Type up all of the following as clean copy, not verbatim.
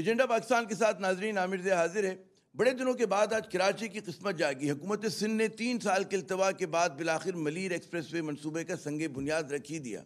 Agenda Pakistan کے ساتھ ناظرین عامر ضیاء حاضر ہے۔ بڑے دنوں کے بعد آج کراچی کی قسمت جاگی۔ حکومت سندھ نے 3 سال کے التوا کے بعد بالآخر ملیر ایکسپریس وے منصوبے کا سنگ بنیاد رکھ ہی دیا۔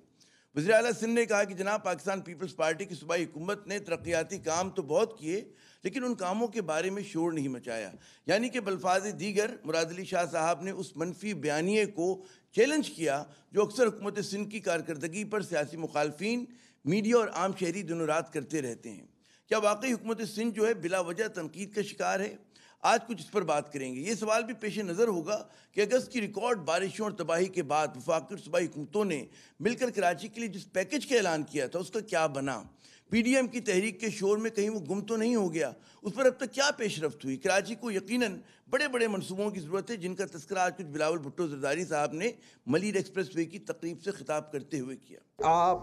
وزیر اعلیٰ سندھ نے کہا کہ جناب پاکستان پیپلز پارٹی کی صوبائی حکومت نے ترقیاتی کام تو بہت کیے لیکن ان کاموں کے بارے میں شور نہیں مچایا، یعنی کہ بلفاظ دیگر مراد علی شاہ صاحب نے اس منفی بیانیے کو چیلنج کیا جو اکثر حکومت سندھ کی کارکردگی پر سیاسی مخالفین، میڈیا اور عام شہری دنوں رات کرتے رہتے ہیں۔ کیا واقعی حکومت سندھ جو ہے بلا وجہ تنقید کا شکار ہے؟ آج کچھ اس پر بات کریں گے۔ یہ سوال بھی پیش نظر ہوگا کہ اگست کی ریکارڈ بارشوں اور تباہی کے بعد وفاقی اور صوبائی حکومتوں نے مل کر کراچی کے لیے جس پیکج کا اعلان کیا تھا اس کا کیا بنا؟ پی ڈی ایم کی تحریک کے شور میں کہیں وہ گم تو نہیں ہو گیا؟ اس پر اب تک کیا پیش رفت ہوئی؟ کراچی کو یقیناً بڑے بڑے منصوبوں کی ضرورت ہے جن کا تذکرہ آج کچھ بلاول بھٹو زرداری صاحب نے ملیر ایکسپریس وے کی تقریب سے خطاب کرتے ہوئے کیا۔ آپ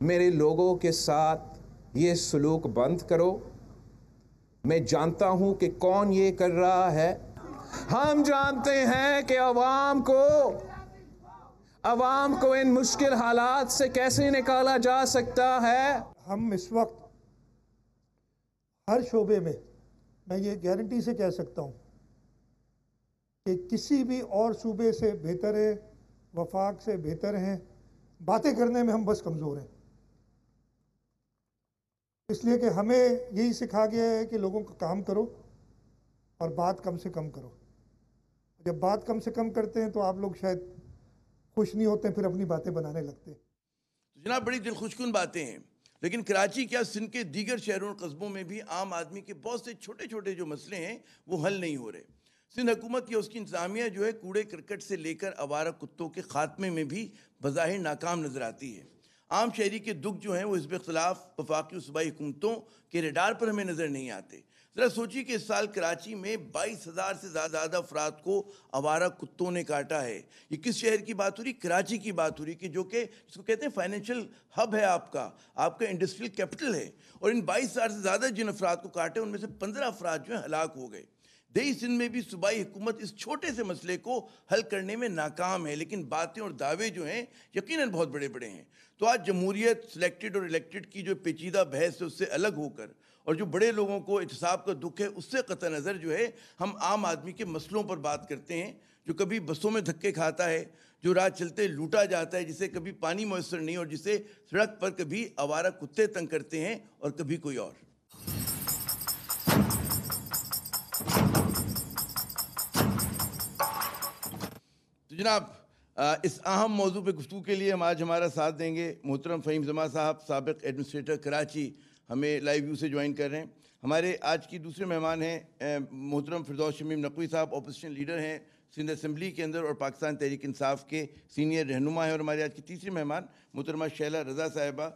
میرے لوگوں کے ساتھ یہ سلوک بند کرو۔ میں جانتا ہوں کہ کون یہ کر رہا ہے۔ ہم جانتے ہیں کہ عوام کو ان مشکل حالات سے کیسے نکالا جا سکتا ہے۔ ہم اس وقت ہر شعبے میں یہ گارنٹی سے کہہ سکتا ہوں کہ کسی بھی اور صوبے سے بہتر ہے، وفاق سے بہتر ہیں۔ باتیں کرنے میں ہم بس کمزور ہیں، اس لیے کہ ہمیں یہی سکھا گیا ہے کہ لوگوں کا کام کرو اور بات کم سے کم کرو۔ جب بات کم سے کم کرتے ہیں تو آپ لوگ شاید خوش نہیں ہوتے، پھر اپنی باتیں بنانے لگتے ہیں۔ تو جناب بڑی دل خوشکن باتیں ہیں، لیکن کراچی کیا سندھ کے دیگر شہروں اور قصبوں میں بھی عام آدمی کے بہت سے چھوٹے چھوٹے جو مسئلے ہیں وہ حل نہیں ہو رہے؟ سندھ حکومت یا اس کی انتظامیہ جو ہے کوڑے کرکٹ سے لے کر آوارہ کتوں کے خاتمے میں بھی بظاہر ناکام نظر آتی ہے۔ عام شہری کے دکھ جو ہیں وہ حزب اختلاف، وفاقی و صوبائی حکومتوں کے ریڈار پر ہمیں نظر نہیں آتے۔ ذرا سوچیے کہ اس سال کراچی میں 22,000 سے زیادہ افراد کو آوارہ کتوں نے کاٹا ہے۔ یہ کس شہر کی بات ہو رہی؟ کراچی کی بات ہو رہی کہ جو کہ جس کو کہتے ہیں فائنینشیل ہب ہے، آپ کا انڈسٹریل کیپٹل ہے، اور ان 22,000 سے زیادہ جن افراد کو کاٹے ان میں سے 15 افراد جو ہیں ہلاک ہو گئے۔ دیہی سندھ میں بھی صوبائی حکومت اس چھوٹے سے مسئلے کو حل کرنے میں ناکام ہے، لیکن باتیں اور دعوے جو ہیں یقیناً بہت بڑے بڑے ہیں۔ تو آج جمہوریت، سلیکٹڈ اور الیکٹڈ کی جو پیچیدہ بحث ہے اس سے الگ ہو کر اور جو بڑے لوگوں کو احتساب کا دکھ ہے اس سے قطع نظر جو ہے ہم عام آدمی کے مسئلوں پر بات کرتے ہیں، جو کبھی بسوں میں دھکے کھاتا ہے، جو راہ چلتے لوٹا جاتا ہے، جسے کبھی پانی میسر نہیں اور جسے سڑک پر کبھی آوارہ کتے تنگ کرتے ہیں اور کبھی کوئی اور۔ تو جناب اس اہم موضوع پہ گفتگو کے لیے ہم آج ہمارا ساتھ دیں گے محترم فہیم زماں صاحب، سابق ایڈمنسٹریٹر کراچی، ہمیں لائیو ویو سے جوائن کر رہے ہیں۔ ہمارے آج کی دوسرے مہمان ہیں محترم فردوس شمیم نقوی صاحب، اپوزیشن لیڈر ہیں سندھ اسمبلی کے اندر اور پاکستان تحریک انصاف کے سینئر رہنما ہیں، اور ہمارے آج کی تیسری مہمان محترمہ شیلہ رضا صاحبہ،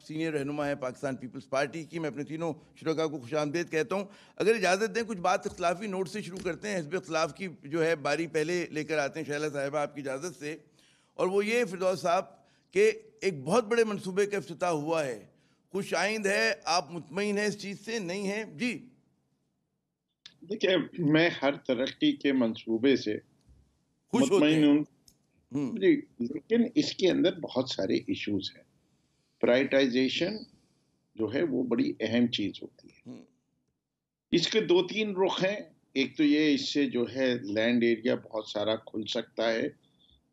سینئر رہنما ہے پاکستان پیپلز پارٹی کی۔ میں اپنے تینوں شرکاء کو خوش آمدید کہتا ہوں۔ اگر اجازت دیں کچھ بات اختلافی نوٹ سے شروع کرتے ہیں۔ حزب اختلاف کی جو ہے باری پہلے لے کر آتے ہیں شیلہ صاحبہ آپ کی اجازت سے، اور وہ یہ فردوس صاحب کہ ایک بہت بڑے منصوبے کا افتتاح ہوا ہے، خوش آئند ہے، آپ مطمئن ہیں اس چیز سے؟ نہیں ہیں؟ جی دیکھیں، میں ہر ترقی کے منصوبے سے خوش ہوتے مطمئن ہیں ہوں جی، لیکن اس کے اندر بہت سارے ایشوز ہیں۔ پرائیٹائزیشن جو ہے وہ بڑی اہم چیز ہوتی ہے۔ اس کے 2-3 رخ ہیں۔ ایک تو یہ، اس سے جو ہے لینڈ ایریا بہت سارا کھل سکتا ہے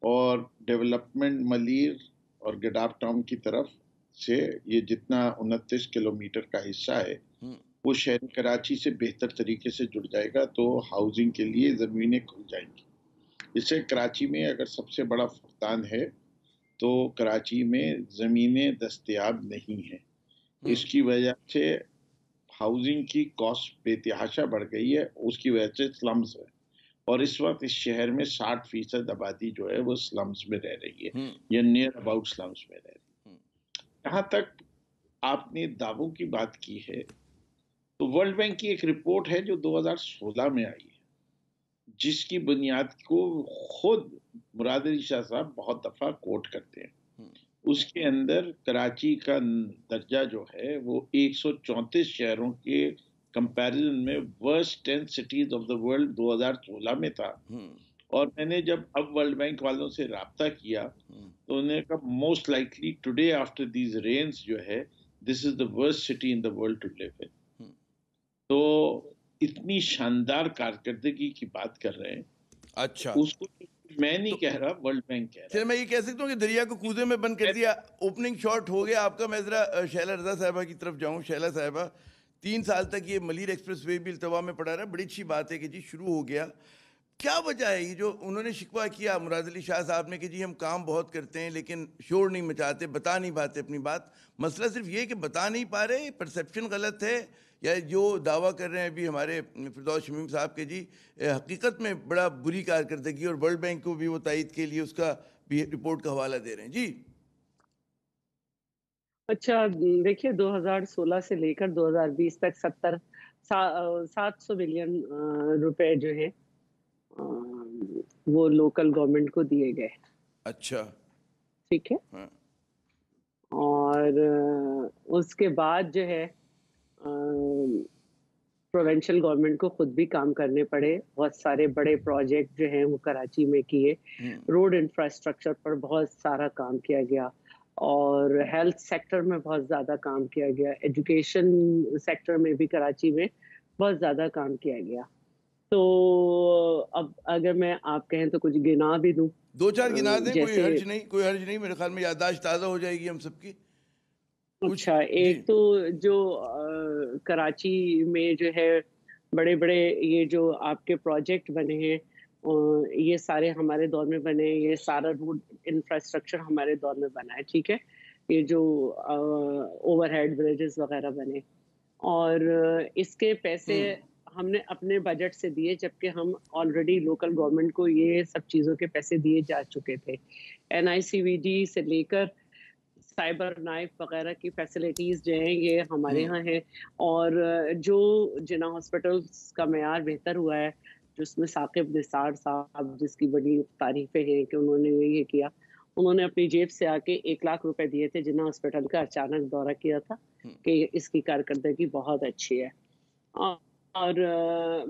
اور ڈیولپمنٹ ملیر اور گڈاف ٹاؤن کی طرف سے یہ جتنا 29 کلومیٹر کا حصہ ہے وہ شہر کراچی سے بہتر طریقے سے جڑ جائے گا، تو ہاؤسنگ کے لیے زمینیں کھل جائیں گی۔ اس سے کراچی میں اگر سب سے بڑا فقدان ہے تو کراچی میں زمینیں دستیاب نہیں ہیں۔ اس کی وجہ سے ہاؤسنگ کی کاسٹ بے تحاشا بڑھ گئی ہے، اس کی وجہ سے سلمز ہے، اور اس وقت اس شہر میں 60% آبادی جو ہے وہ سلمز میں رہ رہی ہے یا نیئر اباؤٹ سلمز میں رہ رہی ہے۔ جہاں تک آپ نے دعووں کی بات کی ہے تو ورلڈ بینک کی ایک رپورٹ ہے جو 2016 میں آئی ہے، جس کی بنیاد کو خود مراد علی شاہ صاحب بہت دفعہ کوٹ کرتے ہیں۔ اس کے اندر کراچی کا درجہ جو ہے وہ 134 شہروں کے کمپیریزن میں worst 10 cities of the world 2016 میں تھا۔ اور میں نے جب اب ورلڈ بینک والوں سے رابطہ کیا تو انہوں نے کہا most likely today after these rains جو ہے this is the worst city in the world to live in. تو اتنی شاندار کارکردگی کی بات کر رہے ہیں. اچھا اس کو میں نہیں کہہ رہا, ورلڈ بینک کہہ رہا چلے میں یہ کہہ سکتا ہوں کہ دریا کو کوزے میں بند کر دیا. اوپننگ شاٹ ہو گیا آپ کا. میں ذرا شیلا رضا صاحبہ کی طرف جاؤں. شیلا صاحبہ 3 سال تک یہ ملیر ایکسپریس وے بھی التوا میں پڑا رہا. بڑی اچھی بات ہے کہ جی شروع ہو گیا. کیا وجہ ہے یہ جو انہوں نے شکوہ کیا مراد علی شاہ صاحب نے کہ جی ہم کام بہت کرتے ہیں لیکن شور نہیں مچاتے, بتا نہیں پاتے اپنی بات. مسئلہ صرف یہ کہ بتا نہیں پا رہے, پرسیپشن غلط ہے, یا جو دعویٰ کر رہے ہیں ابھی ہمارے فردوس شمیم صاحب کے جی حقیقت میں بڑا بری کارکردگی, اور ورلڈ بینک کو بھی وہ تائید کے لیے اس کا بھی رپورٹ کا حوالہ دے رہے ہیں. جی اچھا دیکھیے 2016 سے لے کر 2020 تک 700 بلین روپے جو ہیں وہ لوکل گورنمنٹ کو دیے گئے. اچھا ٹھیک ہے. اور اس کے بعد جو ہے پروونشل گورنمنٹ کو خود بھی کام کرنے پڑے. بہت سارے بڑے پروجیکٹ جو ہیں وہ کراچی میں کیے. روڈ انفراسٹرکچر پر بہت سارا کام کیا گیا, اور ہیلتھ سیکٹر میں بہت زیادہ کام کیا گیا. ایجوکیشن سیکٹر میں بھی کراچی میں بہت زیادہ کام کیا گیا. تو اب اگر میں آپ کہیں تو کچھ گنا بھی دوں, 2-4 گنا دیں. کوئی حرج نہیں, کوئی حرج نہیں. میرے خیال میں یادداشت تازہ ہو جائے گی ہم سب کی. اچھا ایک تو جو کراچی میں جو ہے بڑے بڑے یہ جو آپ کے پروجیکٹ بنے ہیں یہ سارے ہمارے دور میں بنے. یہ سارا روڈ انفراسٹرکچر ہمارے دور میں بنا ہے. ٹھیک ہے. یہ جو اوور ہیڈ بریجز وغیرہ بنے, اور اس کے پیسے ہم نے اپنے بجٹ سے دیے, جبکہ ہم آلریڈی لوکل گورنمنٹ کو یہ سب چیزوں کے پیسے دیے جا چکے تھے. NICVD سے لے کر سائبر نائف وغیرہ کی فیسلٹیز جو ہیں یہ ہمارے ہاں ہیں. اور جو جنا ہاسپٹلس کا معیار بہتر ہوا ہے, جس میں ثاقب نثار صاحب جس کی بڑی تعریفیں ہیں کہ انہوں نے یہ کیا, انہوں نے اپنی جیب سے آ کے 1 لاکھ روپے دیے تھے جنا ہاسپٹل کا. اچانک دورہ کیا تھا کہ اس کی کارکردگی بہت اچھی ہے. اور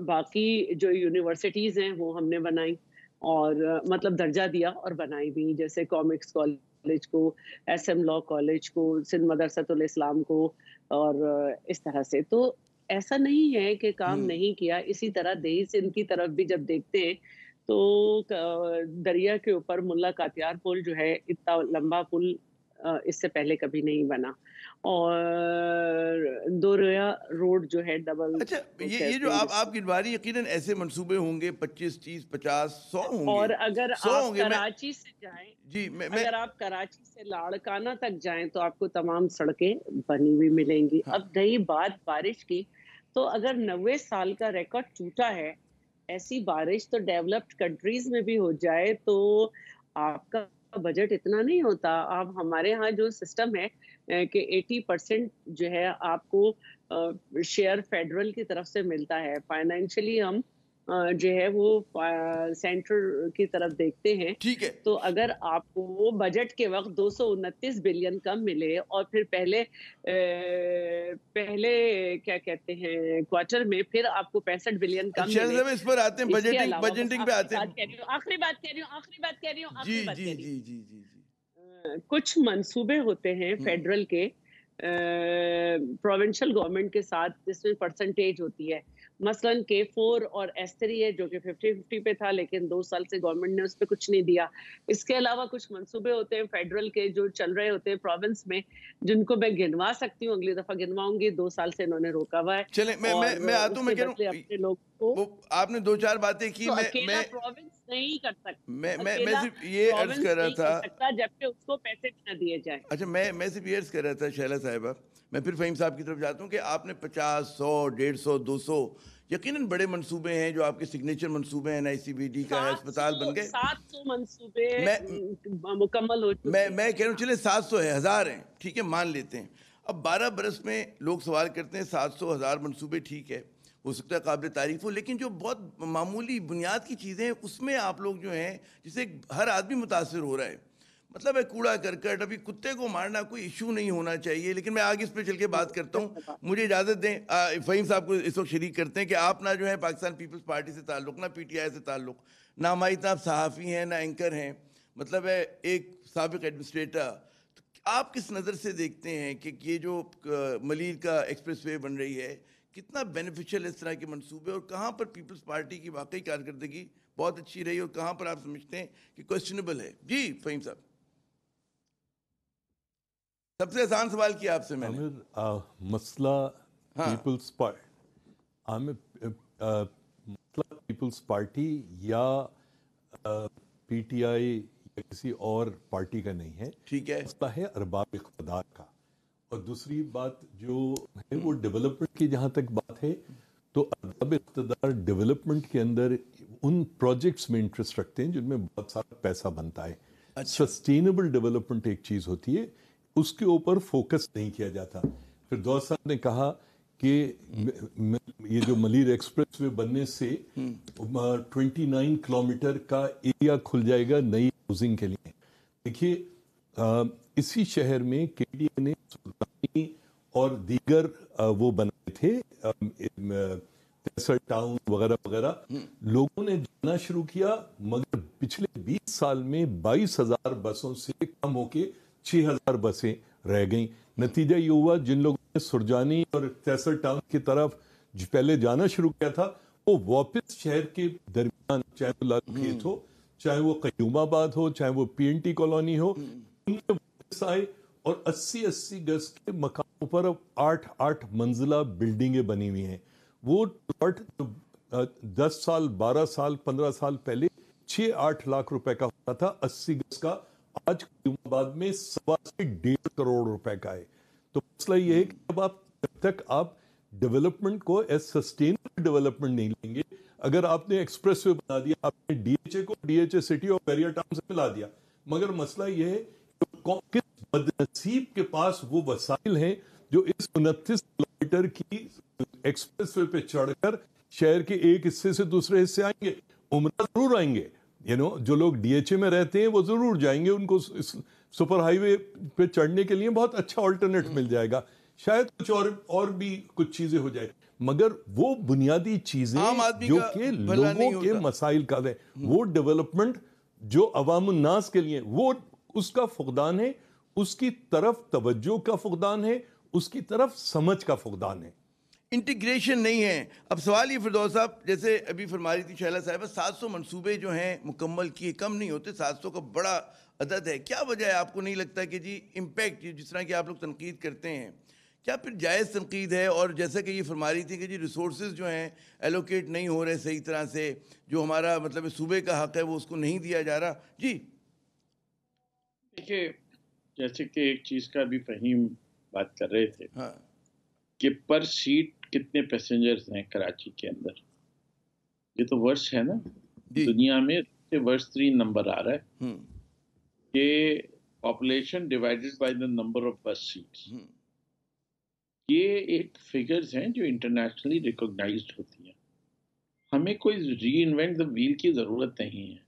باقی جو یونیورسٹیز ہیں وہ ہم نے بنائی, اور مطلب درجہ دیا اور بنائی بھی, جیسے کامکس کالج کو, SM لا کالج کو, سندھ مدرسۃ الاسلام کو, اور اس طرح سے. تو ایسا نہیں ہے کہ کام نہیں کیا. اسی طرح دیہی سندھ کی طرف بھی جب دیکھتے ہیں تو دریا کے اوپر ملا کاتیار پل جو ہے, اتنا لمبا پل اس سے پہلے کبھی نہیں بنا. اور دوریا روڈ جو ہے ڈبل. اچھا یہ جو آپ کی باری یقیناً ایسے منصوبے ہوں گے 25, 30, 50, 100 ہوں گے. اور اگر آپ کراچی سے جائیں, جی اگر آپ کراچی سے لاڑکانہ تک جائیں تو آپ کو تمام سڑکیں بنی ہوئی ملیں گی. اب رہی بات بارش کی, تو اگر 90 سال کا ریکارڈ ٹوٹا ہے, ایسی بارش تو ڈیولپڈ کنٹریز میں بھی ہو جائے تو آپ کا بجٹ اتنا نہیں ہوتا. آپ ہمارے ہاں جو سسٹم ہے کہ 80% جو ہے آپ کو شیئر فیڈرل کی طرف سے ملتا ہے. فائنینشلی ہم جو ہے وہ سینٹر کی طرف دیکھتے ہیں. ٹھیک ہے. تو اگر آپ کو بجٹ کے وقت 229 بلین کم ملے, اور پھر پہلے کیا کہتے ہیں کوارٹر میں پھر آپ کو 65 بلین کم ملے. اس پر آتے ہیں بجٹنگ پہ آتے ہیں. آخری بات کہہ رہی ہوں. جی کچھ منصوبے ہوتے ہیں فیڈرل کے پروونشل گورنمنٹ کے ساتھ, جس میں پرسنٹیج ہوتی ہے. مثلاً K4 اور S3 ہے جو کہ 50-50 پہ تھا, لیکن 2 سال سے گورنمنٹ نے اس پہ کچھ نہیں دیا. اس کے علاوہ کچھ منصوبے ہوتے ہیں فیڈرل کے جو چل رہے ہوتے ہیں پروونس میں, جن کو میں گنوا سکتی ہوں, اگلی دفعہ گنواؤں گی. 2 سال سے انہوں نے روکا ہوا ہے. چلیں میں آتا ہوں. میں کہہ رہا ہوں اپنے لوگوں کو آپ نے 2-4 باتیں کی, میں پروونس نہیں کر سکتا. میں صرف یہ عرض کر رہا تھا جبکہ اس کو پیسے نہ دیے جائیں. اچھا میں صرف یہ عرض کر رہا تھا شیلا صاحبہ, میں پھر فہیم صاحب کی طرف جاتا ہوں کہ آپ نے 50, 100, 150, 200 یقیناً بڑے منصوبے ہیں جو آپ کے سگنیچر منصوبے ہیں. NICVD کا ہے, اسپتال بن گئے, 700 منصوبے مکمل ہو چکے. میں کہہ رہا ہوں چلے 700 ہے, 1000 ہیں, ٹھیک ہے مان لیتے ہیں. اب 12 برس میں لوگ سوال کرتے ہیں 700, 1000 منصوبے ٹھیک ہے, ہو سکتا ہے قابل تعریف ہو, لیکن جو بہت معمولی بنیاد کی چیزیں ہیں اس میں آپ لوگ جو ہیں جسے ہر آدمی متاثر ہو رہا ہے. مطلب ہے کوڑا کرکٹ, ابھی کتے کو مارنا کوئی ایشو نہیں ہونا چاہیے. لیکن میں آگے اس پہ چل کے بات کرتا ہوں. مجھے اجازت دیں, فہیم صاحب کو اس وقت شریک کرتے ہیں کہ آپ نہ جو ہے پاکستان پیپلز پارٹی سے تعلق, نہ PTI سے تعلق, نہ ہماری طرف صحافی ہیں, نہ اینکر ہیں, مطلب ہے ایک سابق ایڈمنسٹریٹر. آپ کس نظر سے دیکھتے ہیں کہ یہ جو ملیر کا ایکسپریس وے بن رہی ہے کتنا بینیفیشل اس طرح کے منصوبے، اور کہاں پر پیپلز پارٹی کی واقعی کارکردگی بہت اچھی رہی اور کہاں پر آپ سمجھتے ہیں کہ کوسچنبل ہے؟ جی فہیم صاحب، سب سے آسان سوال کیا آپ سے میں نے. عامر، مسئلہ پیپلز مسئلہ پیپلز پارٹی یا پی ٹی آئی یا کسی اور پارٹی کا نہیں ہے، ٹھیک ہے، مسئلہ ہے ارباب اقتدار کا. اور دوسری بات جو ہے وہ ڈیولپمنٹ کی جہاں تک بات ہے تو ارباب اقتدار ڈیولپمنٹ کے اندر ان پروجیکٹس میں انٹرسٹ رکھتے ہیں جن میں بہت سارا پیسہ بنتا ہے. سسٹینیبل ڈیولپمنٹ ایک چیز ہوتی ہے، اس کے اوپر فوکس نہیں کیا جاتا. فردوس صاحب نے کہا کہ یہ جو ملیر ایکسپریس وے بننے سے 29 کلومیٹر کا ایریا کھل جائے گا نئی ہاؤسنگ کے لیے. دیکھیے اسی شہر میں کے ڈی اے نے سلطانی اور دیگر وہ بنائے تھے ٹاؤن وغیرہ وغیرہ، لوگوں نے جانا شروع کیا، مگر پچھلے 20 سال میں 22,000 بسوں سے کم ہو کے 6,000 بسیں رہ گئیں. نتیجہ یہ ہوا جن لوگوں نے سرجانی اور تیسر ٹاؤن کی طرف پہلے جانا شروع کیا تھا وہ واپس شہر کے درمیان، چاہے وہ لال کھیت ہو، چاہے وہ قیوم آباد ہو، چاہے وہ پی این ٹی کالونی ہو، ان میں واپس آئے اور 80 گز کے مقاموں پر اب 8 منزلہ بلڈنگیں بنی ہوئی ہیں. وہ پلاٹ 10 سال 12 سال 15 سال پہلے 6-8 لاکھ روپے کا ہوتا تھا 80 گز کا، آج قیوم آباد میں 1.25 سے 1.5 کروڑ روپے کا ہے. تو مسئلہ یہ ہے کہ جب تک آپ ڈیولپمنٹ کو ایز سسٹینبل ڈیولپمنٹ نہیں لیں گے، اگر آپ نے ایکسپریس وے بنا دیا، آپ نے ڈی ایچ اے کو ڈی ایچ اے سٹی اور بیریا ٹاؤن سے ملا دیا، مگر مسئلہ یہ ہے کہ کس بدنصیب کے پاس وہ وسائل ہیں جو اس 29 کلومیٹر کی ایکسپریس وے پہ چڑھ کر شہر کے ایک حصے سے دوسرے حصے آئیں گے. عمرہ ضرور آئیں گے، جو لوگ ڈی ایچ اے میں رہتے ہیں وہ ضرور جائیں گے، ان کو سپر ہائی وے پہ چڑھنے کے لیے بہت اچھا آلٹرنیٹ مل جائے گا، شاید کچھ اور بھی کچھ چیزیں ہو جائے، مگر وہ بنیادی چیزیں جو کہ لوگوں کے مسائل کا ہے، وہ ڈیولپمنٹ جو عوام الناس کے لیے، وہ اس کا فقدان ہے، اس کی طرف توجہ کا فقدان ہے، اس کی طرف سمجھ کا فقدان ہے. انٹیگریشن نہیں ہے. اب سوال یہ فردوس صاحب، جیسے ابھی فرما رہی تھی شہلا صاحبہ، 700 منصوبے جو ہیں مکمل کیے، کم نہیں ہوتے، 700 کا بڑا عدد ہے. کیا وجہ ہے؟ آپ کو نہیں لگتا کہ جی امپیکٹ جس طرح کی آپ لوگ تنقید کرتے ہیں، کیا پھر جائز تنقید ہے؟ اور جیسا کہ یہ فرما رہی تھی کہ جی ریسورسز جو ہیں ایلوکیٹ نہیں ہو رہے صحیح طرح سے، جو ہمارا مطلب صوبے کا حق ہے وہ اس کو نہیں دیا جا رہا. جی دیکھیے، جیسے کہ ایک چیز کا بھی فہیم بات کر رہے تھے ہاں کہ پر سیٹ کتنے پیسنجرز ہیں کراچی کے اندر، یہ تو ورس ہے نا، دنیا میں ورس 3 نمبر آ رہا ہے کہ population divided by the number of بس سیٹس. یہ ایک فگرز ہیں جو انٹرنیشنلی ریکگنائزڈ ہوتی ہیں. ہمیں کوئی ری انوینٹ دا ویل کی ضرورت نہیں ہے.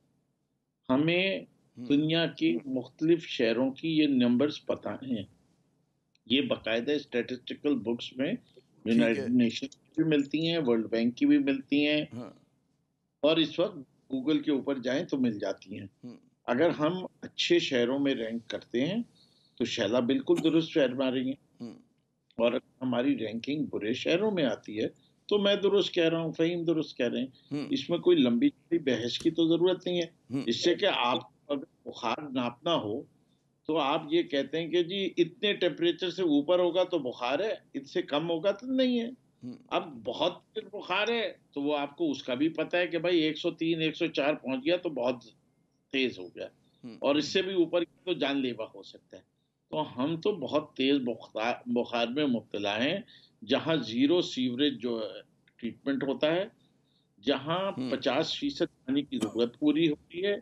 ہمیں دنیا کی مختلف شہروں کی یہ نمبرز پتہ ہیں، یہ باقاعدہ اسٹیٹسٹیکل بکس میں یونائٹڈ نیشن کی بھی ملتی ہیں، ورلڈ بینک کی بھی ملتی ہیں، اور اس وقت گوگل کے اوپر جائیں تو مل جاتی ہیں. اگر ہم اچھے شہروں میں رینک کرتے ہیں تو شیلا بالکل درست شہر میں آ رہی ہیں، اور اگر ہماری رینکنگ برے شہروں میں آتی ہے تو میں درست کہہ رہا ہوں، فہیم درست کہہ رہے ہیں. اس میں کوئی لمبی بحث کی تو ضرورت نہیں ہے. اس سے کہ آپ اگر بخار ناپنا ہو تو آپ یہ کہتے ہیں کہ جی اتنے ٹیمپریچر سے اوپر ہوگا تو بخار ہے، اس سے کم ہوگا تو نہیں ہے. اب بہت بخار ہے تو وہ آپ کو اس کا بھی پتہ ہے کہ بھائی 103 104 پہنچ گیا تو بہت تیز ہو گیا، اور اس سے بھی اوپر تو جان لیوا ہو سکتا ہے. تو ہم تو بہت تیز بخار میں مبتلا ہیں، جہاں 0 سیوریج جو ٹریٹمنٹ ہوتا ہے، جہاں 50% پانی کی ضرورت پوری ہوتی ہے،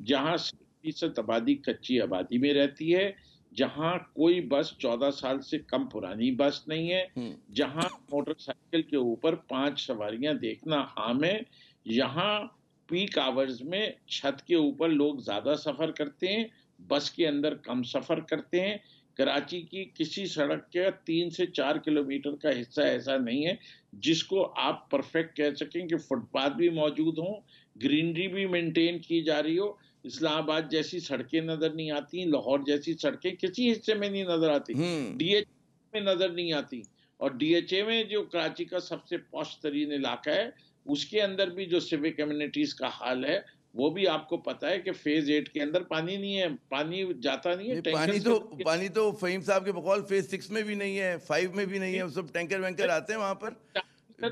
جہاں 60% آبادی کچی آبادی میں رہتی ہے، جہاں کوئی بس 14 سال سے کم پرانی بس نہیں ہے، جہاں موٹر سائیکل کے اوپر 5 سواریاں دیکھنا عام ہے، یہاں پیک آورز میں چھت کے اوپر لوگ زیادہ سفر کرتے ہیں، بس کے اندر کم سفر کرتے ہیں. کراچی کی کسی سڑک کے 3 سے 4 کلومیٹر کا حصہ ایسا نہیں ہے جس کو آپ پرفیکٹ کہہ سکیں کہ فٹ پاتھ بھی موجود ہوں، گرینری بھی مینٹین کی جا رہی ہو. اسلام آباد جیسی سڑکیں نظر نہیں آتی، لاہور جیسی سڑکیں کسی حصے میں نہیں نظر آتی، ڈی ایچ میں نظر نہیں آتی. اور ڈی ایچ اے میں جو کراچی کا سب سے پوش ترین علاقہ ہے، اس کے اندر بھی جو سیوک کمیونٹیز کا حال ہے وہ بھی آپ کو پتا ہے کہ فیز 8 کے اندر پانی نہیں ہے، پانی جاتا نہیں ہے. پانی تو فہیم صاحب کے بقول فیز 6 میں بھی نہیں ہے، 5 میں بھی نہیں ہے، سب ٹینکر وینکر آتے ہیں وہاں پر.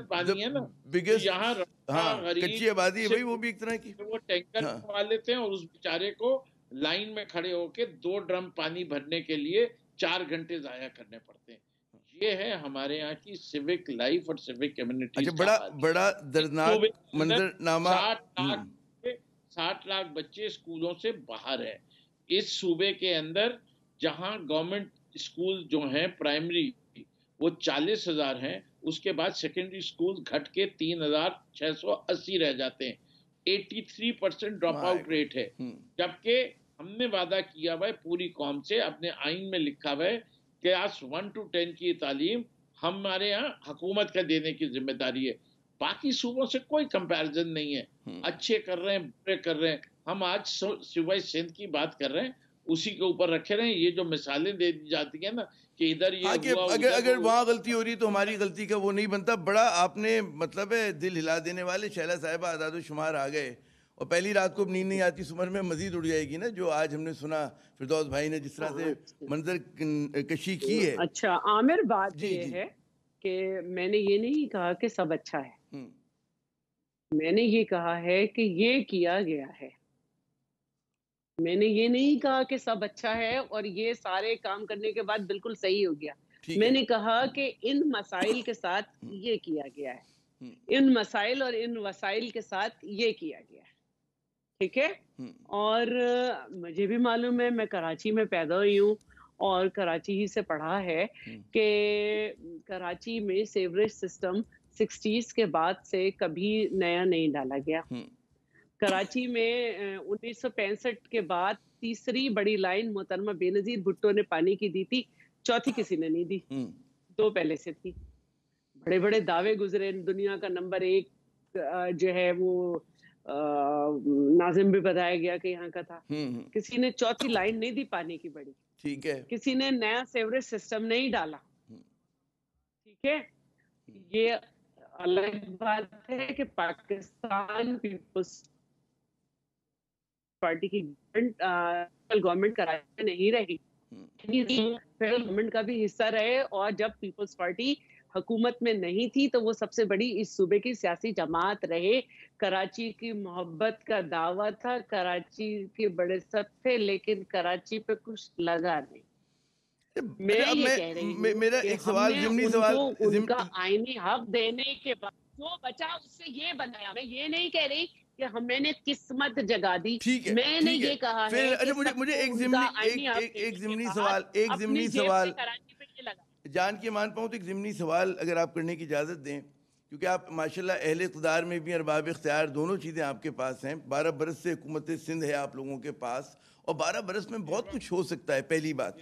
پانی ہے نا بگیسٹ یہاں کچی آبادی ہے بھائی، وہ بھی ایک طرح کی. وہ ٹینکر منگوا لیتے ہیں اور اس بیچارے کو لائن میں کھڑے ہو کے 2 ڈرم پانی بھرنے کے لیے 4 گھنٹے ضائع کرنے پڑتے ہیں. یہ ہے ہمارے یہاں کی سیوک لائف اور سیوک کمیونٹی. بڑا دردناک منظرنامہ. 60 لاکھ بچے اسکولوں سے باہر ہیں اس صوبے کے اندر، جہاں گورنمنٹ اسکول جو ہیں پرائمری وہ 40,000 ہیں، اس کے بعد سیکنڈری اسکول گھٹ کے 3,680 رہ جاتے ہیں. 83% ڈراپ آؤٹ ریٹ ہے، جبکہ ہم نے وعدہ کیا ہوا ہے پوری قوم سے، اپنے آئین میں لکھا ہوا ہے کلاس 1 to 10 کی تعلیم ہمارے یہاں حکومت کا دینے کی ذمہ داری ہے. باقی صوبوں سے کوئی کمپیرزن نہیں ہے، اچھے کر رہے ہیں برے کر رہے ہیں. ہم آج صوبہ سندھ کی بات کر رہے ہیں، اسی کے اوپر رکھے رہے ہیں. یہ جو مثالیں دے دی جاتی ہیں نا کہ ادھر یہ ہوا، اگر وہاں غلطی ہو رہی ہے تو ہماری غلطی کا وہ نہیں بنتا. بڑا آپ نے مطلب ہے دل ہلا دینے والے شیلا صاحبہ اعداد و شمار آ گئے، اور پہلی رات کو نیند نہیں آتی، سمر میں مزید اڑ جائے گی نا جو آج ہم نے سنا فردوس بھائی نے جس طرح سے منظر کشی کی ہے. اچھا عامر، بات یہ ہے کہ میں نے یہ نہیں کہا کہ سب اچھا ہے، میں نے یہ کہا ہے کہ یہ کیا گیا ہے. میں نے یہ نہیں کہا کہ سب اچھا ہے اور یہ سارے کام کرنے کے بعد بالکل صحیح ہو گیا. میں نے کہا کہ ان مسائل کے ساتھ یہ کیا گیا ہے، ان مسائل اور ان وسائل کے ساتھ یہ کیا گیا ہے. ٹھیک ہے. اور مجھے بھی معلوم ہے، میں کراچی میں پیدا ہوئی ہوں اور کراچی ہی سے پڑھا ہے کہ کراچی میں سیوریج سسٹم 60s کے بعد سے کبھی نیا نہیں ڈالا گیا. کراچی میں 1965 کے بعد تیسری بڑی لائن محترمہ بے نظیر بھٹو نے پانی کی دی تھی، چوتھی کسی نے نہیں دی، 2 پہلے سے تھی. بڑے بڑے دعوے گزرے، دنیا کا نمبر 1 جو ہے وہ ناظم بھی بتایا گیا کہ یہاں کا تھا. کسی نے چوتھی لائن نہیں دی پانی کی بڑی. ٹھیک ہے. کسی نے نیا سیوریج سسٹم نہیں ڈالا. ٹھیک ہے. یہ الگ بات ہے کہ پاکستان پیپلز پارٹی کی گورنمنٹ کراچی نہیں رہی، فیڈرل گورنمنٹ کا بھی حصہ رہے، اور جب پیپلز پارٹی حکومت میں نہیں تھی تو وہ سب سے بڑی اس صوبے کی سیاسی جماعت رہے. کراچی کی محبت کا دعویٰ تھا، کراچی کے بڑے سب تھے، لیکن کراچی پہ کچھ لگا نہیں. میں یہ کہہ رہی ہوں میرا ایک سوال، ضمنی سوال، ان کا آئینی حق دینے کے بعد جو بچا اس سے یہ بنایا. میں یہ نہیں کہہ رہی کہ ہمیں نے قسمت جگا دی، میں نے یہ کہا ہے مجھے ایک ضمنی سوال جان کے مان پاؤں تو ایک ضمنی سوال اگر آپ کرنے کی اجازت دیں، کیونکہ آپ ماشاءاللہ اہل اقتدار میں بھی ارباب اختیار دونوں چیزیں آپ کے پاس ہیں. 12 برس سے حکومت سندھ ہے آپ لوگوں کے پاس، اور 12 برس میں بہت کچھ ہو سکتا ہے، پہلی بات.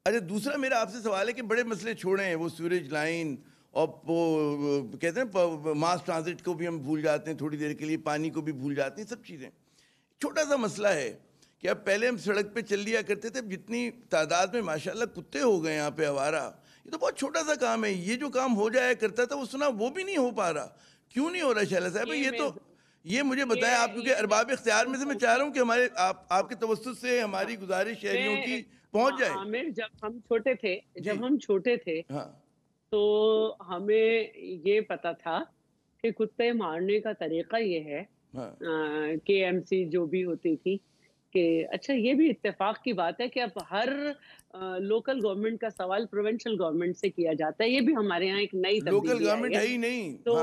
اچھا، دوسرا میرا آپ سے سوال ہے کہ بڑے مسئلے چھوڑے ہیں، وہ سیوریج لائن اور وہ کہتے ہیں ماس ٹرانزٹ کو بھی ہم بھول جاتے ہیں تھوڑی دیر کے لیے، پانی کو بھی بھول جاتے ہیں، سب چیزیں. چھوٹا سا مسئلہ ہے کہ اب پہلے ہم سڑک پہ چل لیا کرتے تھے، جتنی تعداد میں ماشاءاللہ کتے ہو گئے یہاں پہ آوارہ. یہ تو بہت چھوٹا سا کام ہے، یہ جو کام ہو جایا کرتا تھا وہ سنا وہ بھی نہیں ہو پا رہا. کیوں نہیں ہو رہا شیلا صاحب؟ یہ مجھے بتائیں آپ، کیونکہ ارباب اختیار میں سے میں چاہ رہا ہوں کہ ہمارے آپ کے توسط سے ہماری گزارش شہریوں کی پہنچ جائے. عامر، جب ہم چھوٹے تھے تو ہمیں یہ پتا تھا کہ کتے مارنے کا طریقہ یہ ہے، کے ایم سی جو بھی ہوتی تھی کہ اچھا یہ بھی اتفاق کی بات ہے کہ اب ہر لوکل گورنمنٹ کا سوال پروونشل گورنمنٹ سے کیا جاتا ہے. یہ بھی ہمارے ہاں ایک نئی لوکل گورنمنٹ ہے ہی نہیں تو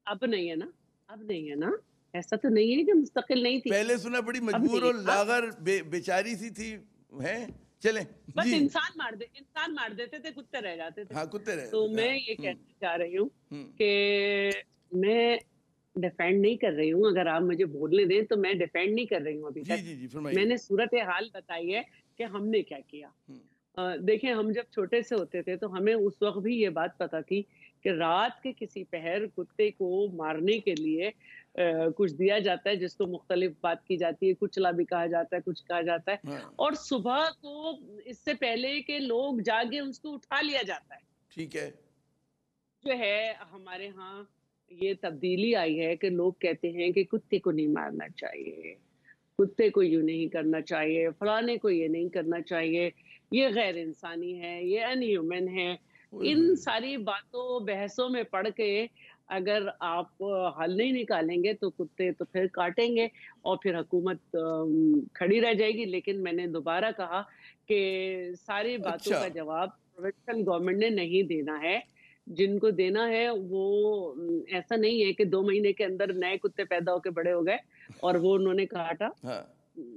اب نہیں ہے نا، اب نہیں ہے نا، ایسا تو نہیں ہے کہ مستقل نہیں تھی. پہلے سنا بڑی مجبور اور لاغر بیچاری سی تھی. چلیں بس انسان مار دیتے تھے، کتے رہ جاتے تھے. ہاں کتے رہ. تو میں یہ کہنا چاہ رہی ہوں کہ میں ڈیفینڈ نہیں کر رہی ہوں، اگر آپ مجھے بولنے دیں تو میں ڈیفینڈ نہیں کر رہی ہوں ابھی تک. میں نے صورتحال بتائی ہے کہ ہم نے کیا کیا. دیکھیں، ہم جب چھوٹے سے ہوتے تھے تو ہمیں اس وقت بھی یہ بات پتا تھی کہ رات کے کسی پہر کتے کو مارنے کے لیے کچھ دیا جاتا ہے جس کو مختلف بات کی جاتی ہے, کچلا بھی کہا جاتا ہے, کچھ کہا جاتا ہے, اور صبح کو اس سے پہلے کہ لوگ جاگے اس کو اٹھا لیا جاتا ہے. ٹھیک ہے. جو ہے ہمارے ہاں یہ تبدیلی آئی ہے کہ لوگ کہتے ہیں کہ کتے کو نہیں مارنا چاہیے, کتے کو یوں نہیں کرنا چاہیے, فلانے کو یہ نہیں کرنا چاہیے, یہ غیر انسانی ہے, یہ ان ہیومن ہے. ان ساری باتوں بحثوں میں پڑھ کے اگر آپ حل نہیں نکالیں گے تو کتے تو پھر کاٹیں گے اور پھر حکومت کھڑی رہ جائے گی. لیکن میں نے دوبارہ کہا کہ ساری باتوں کا جواب پروونشل گورنمنٹ نے نہیں دینا ہے. جن کو دینا ہے وہ ایسا نہیں ہے کہ 2 مہینے کے اندر نئے کتے پیدا ہو کے بڑے ہو گئے اور وہ انہوں نے کاٹا.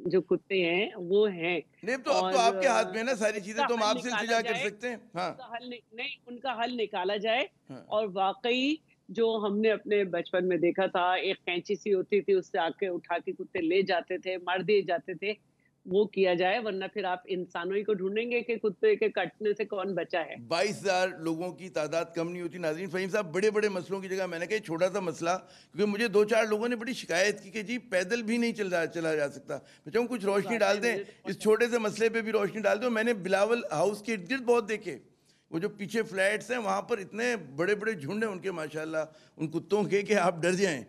جو کتے ہیں وہ ہیں, نہیں تو اب تو آپ کے ہاتھ میں نا ساری چیزیں, تو ہم آپ سے التجا کر سکتے ہیں. ان کا حل نکالا جائے. اور واقعی جو ہم نے اپنے بچپن میں دیکھا تھا, ایک کینچی سی ہوتی تھی, اس سے آ کے اٹھا کے کتے لے جاتے تھے, مار دیے جاتے تھے, وہ کیا جائے. ورنہ پھر آپ انسانوں ہی کو ڈھونڈیں گے کہ کتے کے کٹنے سے کون بچا ہے. 22,000 لوگوں کی تعداد کم نہیں ہوتی. ناظرین, فہیم صاحب بڑے بڑے مسئلوں کی جگہ میں نے کہا چھوٹا سا مسئلہ, کیونکہ مجھے 2-4 لوگوں نے بڑی شکایت کی کہ جی پیدل بھی نہیں چلا جا سکتا. میں چاہوں کچھ روشنی ڈال دیں اس چھوٹے سے مسئلے پہ بھی, روشنی ڈال دیں. میں نے بلاول ہاؤس کے ارد گرد بہت دیکھے, وہ جو پیچھے فلیٹس ہیں وہاں پر اتنے بڑے بڑے جھنڈ ہیں ان کے ماشاءاللہ, ان کتوں کے کہ آپ ڈر جائیں,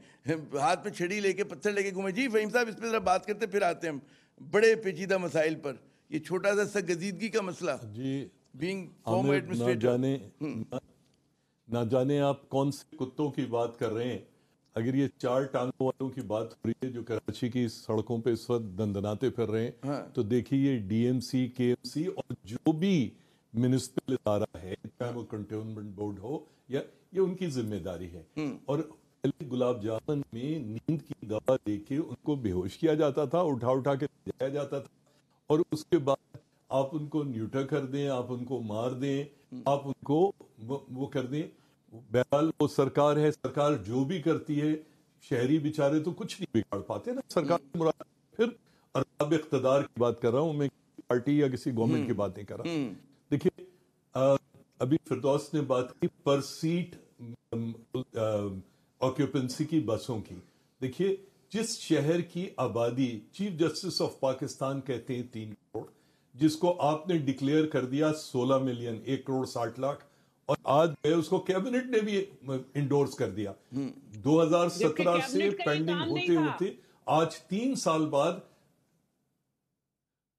ہاتھ میں چھڑی لے کے پتھر لے کے گھومے. جی فہیم صاحب اس پہ ذرا بات کرتے پھر آتے ہیں ہم بڑے پیچیدہ مسائل پر. یہ چھوٹا سا سرگزیدگی کا مسئلہ, جی بینگ فارمر ایڈمنسٹریٹر, نہ جانے آپ کون سے کتوں کی بات کر رہے ہیں. اگر یہ 4 ٹانگوں والوں کی بات ہو رہی ہے جو کراچی کی سڑکوں پہ اس وقت دندناتے پھر رہے ہیں, تو دیکھیے یہ D M C, K M سی اور جو بھی میونسپل ادارہ ہے, چاہے وہ کنٹونمنٹ بورڈ ہو, یا یہ ان کی ذمہ داری ہے. اور پہلے گلاب جامن میں نیند کی دوا دے کے ان کو بے ہوش کیا جاتا تھا, اٹھا کے جایا جاتا تھا, اور اس کے بعد آپ ان کو نیوٹر کر دیں, آپ ان کو مار دیں, آپ ان کو وہ کر دیں. بہرحال وہ سرکار ہے, سرکار جو بھی کرتی ہے, شہری بیچارے تو کچھ نہیں بگاڑ پاتے نا. سرکار مراد پھر ارباب اقتدار کی بات کر رہا ہوں میں, پارٹی یا کسی گورنمنٹ کی بات نہیں کر رہا. دیکھیے ابھی فردوس نے بات کی پر سیٹ آکیوپنسی کی بسوں کی. دیکھیے جس شہر کی آبادی چیف جسٹس آف پاکستان کہتے ہیں 3 کروڑ, جس کو آپ نے ڈکلیئر کر دیا 16 ملین, 1 کروڑ 60 لاکھ, اور آج اس کو کیبنٹ نے بھی انڈورس کر دیا. 2017 سے پینڈنگ ہوتے ہوتے آج 3 سال بعد.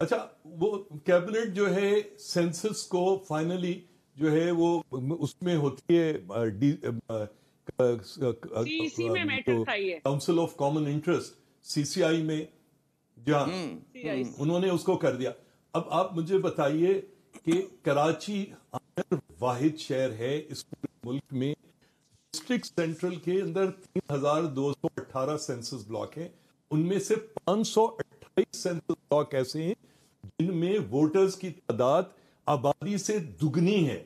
اچھا وہ کیبنٹ جو ہے سینسس کو فائنلی جو ہے وہ اس میں ہوتی ہے کاؤنسل آف کامن انٹرسٹ, سی سی آئی میں, جہاں انہوں نے اس کو کر دیا. اب آپ مجھے بتائیے کہ کراچی واحد شہر ہے اس پورے ملک میں, ڈسٹرکٹ سینٹرل کے اندر 3218 سینسس بلاک ہیں, ان میں سے 528 سینسس بلاک ایسے ہیں جن میں ووٹرز کی تعداد آبادی سے دگنی ہے,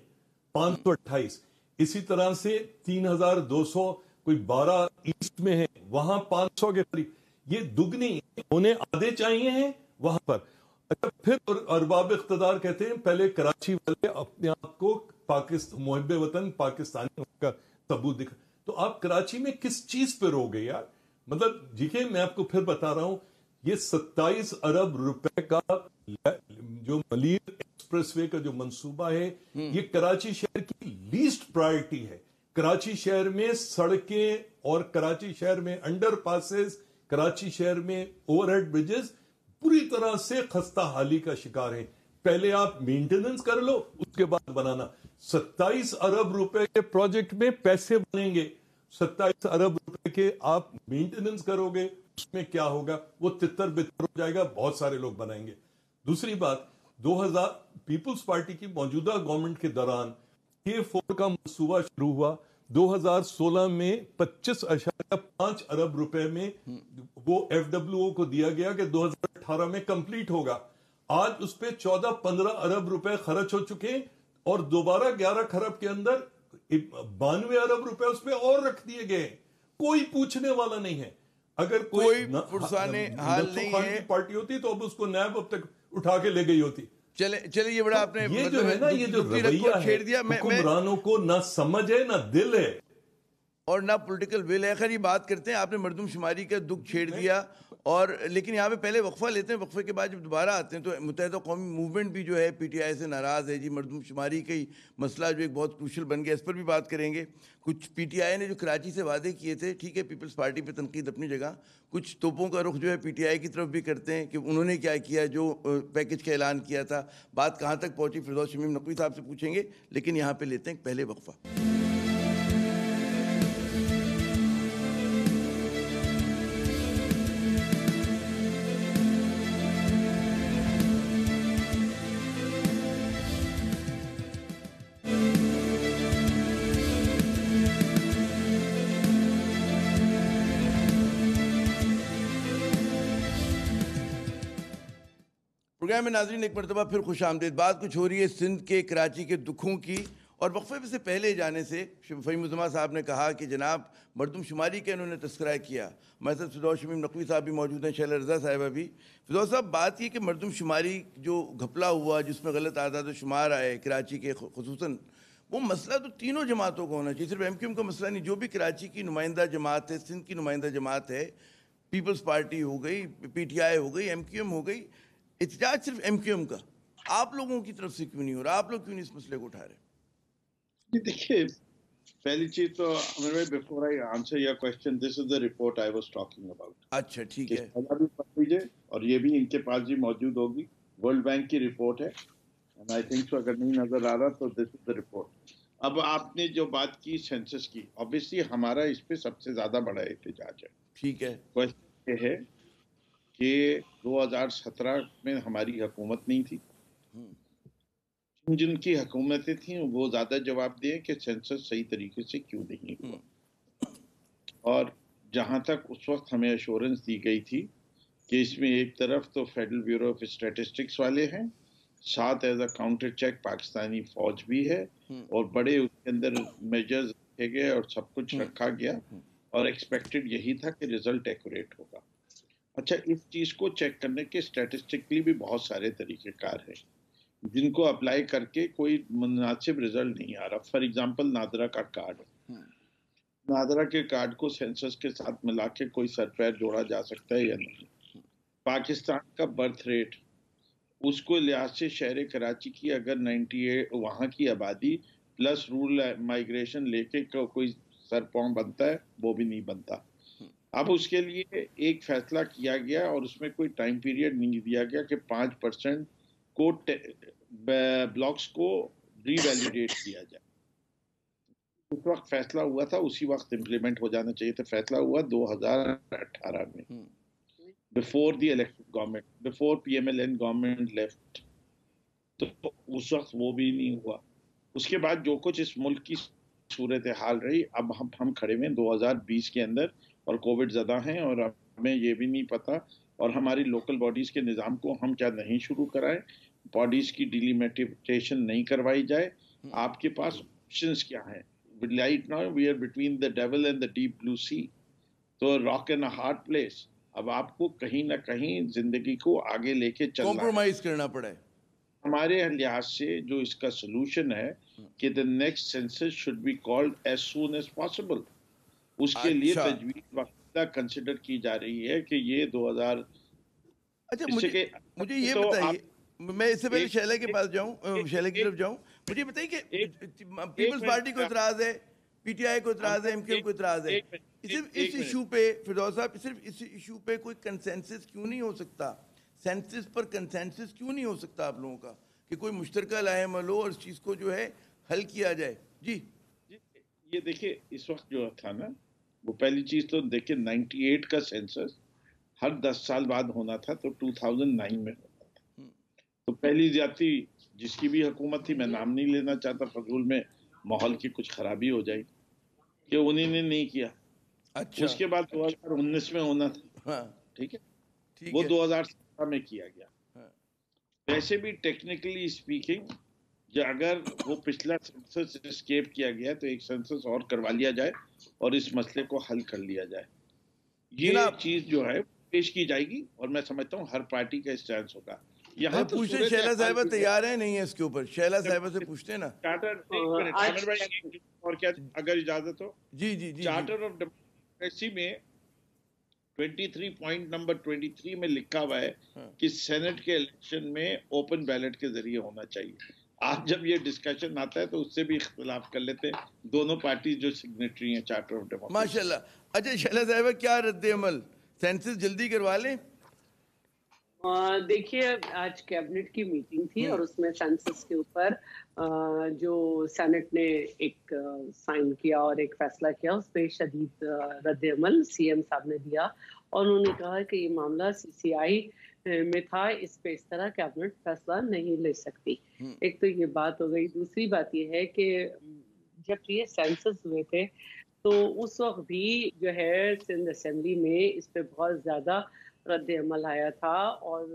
528. اسی طرح سے 3200 کوئی 12 ایسٹ میں ہے, وہاں 500 کے قریب, یہ دگنی, انہیں آدھے چاہیے ہیں وہاں پر. اچھا پھر ارباب اقتدار کہتے ہیں پہلے کراچی والے اپنے آپ کو محب وطن پاکستانی کا ثبوت دکھا. تو آپ کراچی میں کس چیز پہ رو گئے یار؟ مطلب جی کہ میں آپ کو پھر بتا رہا ہوں, یہ 27 ارب روپے کا جو ملیر ایکسپریس وے کا جو منصوبہ ہے, یہ کراچی شہر کی لیسٹ پرائرٹی ہے. کراچی شہر میں سڑکیں اور کراچی شہر میں انڈر پاسز, کراچی شہر میں اوور ہیڈ بریجز پوری طرح سے خستہ حالی کا شکار ہیں. پہلے آپ مینٹیننس کر لو, اس کے بعد بنانا. 27 ارب روپے کے پروجیکٹ میں پیسے بنیں گے, 27 ارب روپے کے آپ مینٹیننس کرو گے, اس میں کیا ہوگا, وہ تتر بتر ہو جائے گا, بہت سارے لوگ بنائیں گے. دوسری بات, 2000 پیپلز پارٹی کی موجودہ گورنمنٹ کے دوران K4 کا منصوبہ شروع ہوا. 2016 میں 25.5 ارب روپے میں وہ ایف ڈبلیو او کو دیا گیا کہ 2018 میں کمپلیٹ ہوگا. آج اس پہ 14-15 ارب روپے خرچ ہو چکے, اور دوبارہ 11 کھرب کے اندر 92 ارب روپے اس پہ اور رکھ دیے گئے. کوئی پوچھنے والا نہیں ہے. اگر کوئی پرسانے حال نہیں ہے پارٹی ہوتی تو اب اس کو نیب اب تک اٹھا کے لے گئی ہوتی. چلے یہ بڑا آپ نے یہ جو ہے نا, یہ جو رویہ ہے حکمرانوں کو نہ سمجھ ہے نہ دل ہے. اور نہ پولیٹیکل ول ہے. خیر یہ بات کرتے ہیں, آپ نے مردم شماری کا دکھ چھیڑ دیا, اور لیکن یہاں پہ پہلے وقفہ لیتے ہیں, وقفے کے بعد جب دوبارہ آتے ہیں تو متحدہ قومی موومنٹ بھی جو ہے پی ٹی آئی سے ناراض ہے جی. مردم شماری کا ہی مسئلہ جو ایک بہت کروشل بن گیا, اس پر بھی بات کریں گے. کچھ پی ٹی آئی نے جو کراچی سے وعدے کیے تھے, ٹھیک ہے پیپلز پارٹی پہ تنقید اپنی جگہ, کچھ توپوں کا رخ جو ہے پی ٹی آئی کی طرف بھی کرتے ہیں کہ انہوں نے کیا کیا, جو پیکج کا اعلان کیا تھا, بات کہاں تک پہنچی, فردوس شمیم نقوی صاحب سے پوچھیں گے. لیکن یہاں پہ لیتے ہیں پہلے وقفہ. پروگرام میں ناظرین ایک مرتبہ پھر خوش آمدید. بات کچھ ہو رہی ہے سندھ کے کراچی کے دکھوں کی, اور وقفے سے پہلے جانے سے فہیم الزماں صاحب نے کہا کہ جناب مردم شماری کا انہوں نے تذکرہ کیا. ہمارے ساتھ فردوس شمیم نقوی صاحب بھی موجود ہیں, شیلا رضا صاحبہ بھی. فردوس صاحب, بات یہ کہ مردم شماری جو گھپلا ہوا, جس میں غلط اعداد و شمار آئے کراچی کے خصوصاً, وہ مسئلہ تو تینوں جماعتوں کو ہونا چاہیے, صرف ایم کیو ایم کا مسئلہ نہیں. جو بھی کراچی کی نمائندہ جماعت ہے, سندھ کی نمائندہ جماعت ہے, پیپلز پارٹی ہو گئی, پی ٹی آئی ہو گئی, ایم کیو ایم ہو گئی, احتجاج صرف ایم کیو ایم کا آپ لوگوں کی طرف سے کیوں نہیں ہو رہا؟ آپ لوگ کیوں نہیں اس مسئلے کو اٹھا رہے؟ دیکھیے, پہلی چیز تو امیر بھائی, before I answer your question, this is the report I was talking about. اچھا ٹھیک ہے, بھی پڑھ لیجیے, اور یہ بھی ان کے پاس بھی موجود ہوگی. ورلڈ بینک کی رپورٹ ہے, اینڈ آئی تھنک سو, اگر نہیں نظر آ رہا تو دس از دا رپورٹ. اب آپ نے جو بات کی سینسس کی, obviously ہمارا اس پہ سب سے زیادہ بڑا احتجاج ہے. ٹھیک ہے, کوشچن یہ ہے کہ 2017 میں ہماری حکومت نہیں تھی, جن کی حکومتیں تھیں وہ زیادہ جواب دیں کہ سینسس صحیح طریقے سے کیوں نہیں ہوا. اور جہاں تک اس وقت ہمیں ایشورنس دی گئی تھی کہ اس میں ایک طرف تو فیڈرل بیورو آف اسٹیٹسٹکس والے ہیں, ساتھ as a counter check Pakistani فوج بھی ہے, اور بڑے اس کے اندر میجرز رکھے گئے اور سب کچھ رکھا گیا, اور ایکسپیکٹڈ یہی تھا کہ ریزلٹ ایکوریٹ ہوگا. اچھا, اس چیز کو چیک کرنے کے اسٹیٹسٹکلی بھی بہت سارے طریقہ کار ہیں جن کو اپلائی کر کے کوئی مناسب ریزلٹ نہیں آ رہا. فار ایگزامپل, نادرا کا کارڈ, نادرا کے کارڈ کو سینسس کے ساتھ ملا کے کوئی سرفیر جوڑا جا سکتا ہے یا نہیں. پاکستان کا برتھ ریٹ, اس کو لحاظ سے شہر کراچی کی اگر 98 وہاں کی آبادی پلس رول مائیگریشن لے کے کوئی سر پاؤں بنتا ہے, وہ بھی نہیں بنتا. اب اس کے لیے ایک فیصلہ کیا گیا, اور اس میں کوئی ٹائم پیریڈ نہیں دیا گیا کہ 5% کو بلاکس کو ری ویلیڈیٹ کیا جائے. اس وقت فیصلہ ہوا تھا, اسی وقت امپلیمنٹ ہو جانا چاہیے تھا. فیصلہ ہوا 2018 میں, before the elected government, before P M L N government left, تو اس وقت وہ بھی نہیں ہوا. اس کے بعد جو کچھ اس ملک کی صورتحال رہی, اب ہم کھڑے ہوئے 2020 کے اندر, اور کووڈ زدہ ہیں, اور ہمیں یہ بھی نہیں پتا, اور ہماری لوکل باڈیز کے نظام کو ہم کیا نہیں شروع کرائیں, باڈیز کی ڈیلیمیٹیشن نہیں کروائی جائے. آپ کے پاس آپشنز کیا ہیں؟ Right now we are between the devil and the deep blue sea, تو راک اینڈ ہارڈ پلیس. اب آپ کو کہیں نہ کہیں زندگی کو آگے لے کے چلنا, کمپرومائز کرنا پڑا ہے. ہمارے لحاظ سے جو اس کا سولوشن ہے کہ the next census should be called as soon as possible. اس کے لیے تجویز وقتہ کنسیڈر کی جا رہی ہے کہ یہ 2000. اچھا, مجھے یہ بتائیے, میں اس سے پہلے شیلا کے پاس جاؤں, شیلا کی طرف جاؤں, مجھے بتائیے کہ پیپلز پارٹی کو اعتراض ہے, پی ٹی آئی کو اعتراض ہے, ایم کیو ایم کو اعتراض ہے, صرف اس ایشو پہ فردوس صاحب, صرف اس ایشو پہ کوئی کنسنسس کیوں نہیں ہو سکتا؟ سینسس پر کنسنسس کیوں نہیں ہو سکتا آپ لوگوں کا, کہ کوئی مشترکہ لائے عمل ہو اور اس چیز کو جو ہے حل کیا جائے؟ جی یہ دیکھیں, اس وقت جو تھا نا, وہ پہلی چیز تو دیکھیں 98 کا سینسس ہر 10 سال بعد ہونا تھا, تو 2009 میں ہوتا تھا. تو پہلی زیادتی جس کی بھی حکومت تھی, میں نام نہیں لینا چاہتا فضول میں, ماحول کی کچھ خرابی ہو جائے, کہ انہیں نے نہیں کیا. اچھا, اس کے بعد 2019 میں ہونا تھا, ٹھیک ہے, وہ 2017 میں کیا گیا. ویسے بھی ٹیکنیکلی اسپیکنگ, اگر وہ پچھلا سینسس اسکیپ کیا گیا تو ایک سینسس اور کروا لیا جائے اور اس مسئلے کو حل کر لیا جائے. یہ چیز جو ہے پیش کی جائے گی, اور میں سمجھتا ہوں ہر پارٹی کا اسٹینس ہوگا. یہاں تو پوچھتے شیلا صاحبہ تیار ہیں نہیں ہے اس کے اوپر؟ شیلا صاحبہ سے پوچھتے نا. چارٹر اور کیا اگر اجازت ہو. جی جی جی. چارٹر آف ڈیموکریسی میں 23 پوائنٹ نمبر 23 میں لکھا ہوا ہے کہ سینٹ کے الیکشن میں اوپن بیلٹ کے ذریعے ہونا چاہیے. آج جب یہ ڈسکشن آتا ہے تو اس سے بھی اختلاف کر لیتے ہیں دونوں پارٹی جو سگنیٹری ہیں چارٹر آف ڈیموکریسی. ماشاءاللہ. اچھا شیلا صاحبہ کیا رد عمل؟ سینسس جلدی کروا لیں؟ دیکھیے آج کیبنٹ کی میٹنگ تھی اور اس میں سینسس کے اوپر جو سینٹ نے ایک سائن کیا اور ایک فیصلہ کیا، اس پہ شدید رد عمل سی ایم صاحب نے دیا اور انہوں نے کہا کہ یہ معاملہ سی سی آئی میں تھا، اس پہ اس طرح کیبنٹ فیصلہ نہیں لے سکتی. ایک تو یہ بات ہو گئی. دوسری بات یہ ہے کہ جب یہ سینسس ہوئے تھے تو اس وقت بھی جو ہے سندھ اسمبلی میں اس پہ بہت زیادہ رد عمل آیا تھا اور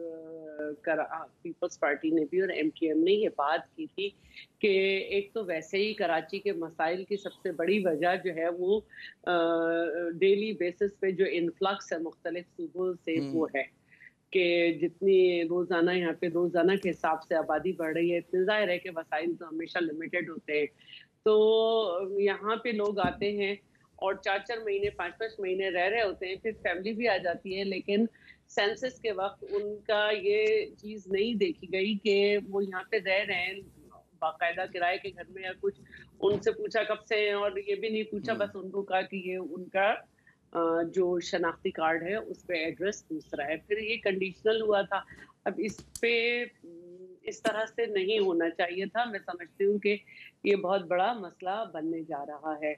پیپلز پارٹی نے بھی اور ایم کیو ایم نے یہ بات کی تھی کہ ایک تو ویسے ہی کراچی کے مسائل کی سب سے بڑی وجہ جو ہے وہ ڈیلی بیسس پہ جو انفلکس ہے مختلف صوبوں سے وہ ہے کہ جتنی روزانہ یہاں پہ روزانہ کے حساب سے آبادی بڑھ رہی ہے. اتنے ظاہر ہے کہ وسائل تو ہمیشہ لمیٹڈ ہوتے ہیں، تو یہاں پہ لوگ آتے ہیں اور 4 مہینے 5 مہینے رہ رہے ہوتے ہیں، پھر فیملی بھی آ جاتی ہے. لیکن سینسس کے وقت ان کا یہ چیز نہیں دیکھی گئی کہ وہ یہاں پہ رہ رہے ہیں باقاعدہ کرائے کے گھر میں یا کچھ. ان سے پوچھا کب سے ہیں اور یہ بھی نہیں پوچھا، بس ان کو کہا کہ یہ ان کا جو شناختی کارڈ ہے اس پہ ایڈریس دوسرا ہے. پھر یہ کنڈیشنل ہوا تھا. اب اس پہ اس طرح سے نہیں ہونا چاہیے تھا. میں سمجھتی ہوں کہ یہ بہت بڑا مسئلہ بننے جا رہا ہے.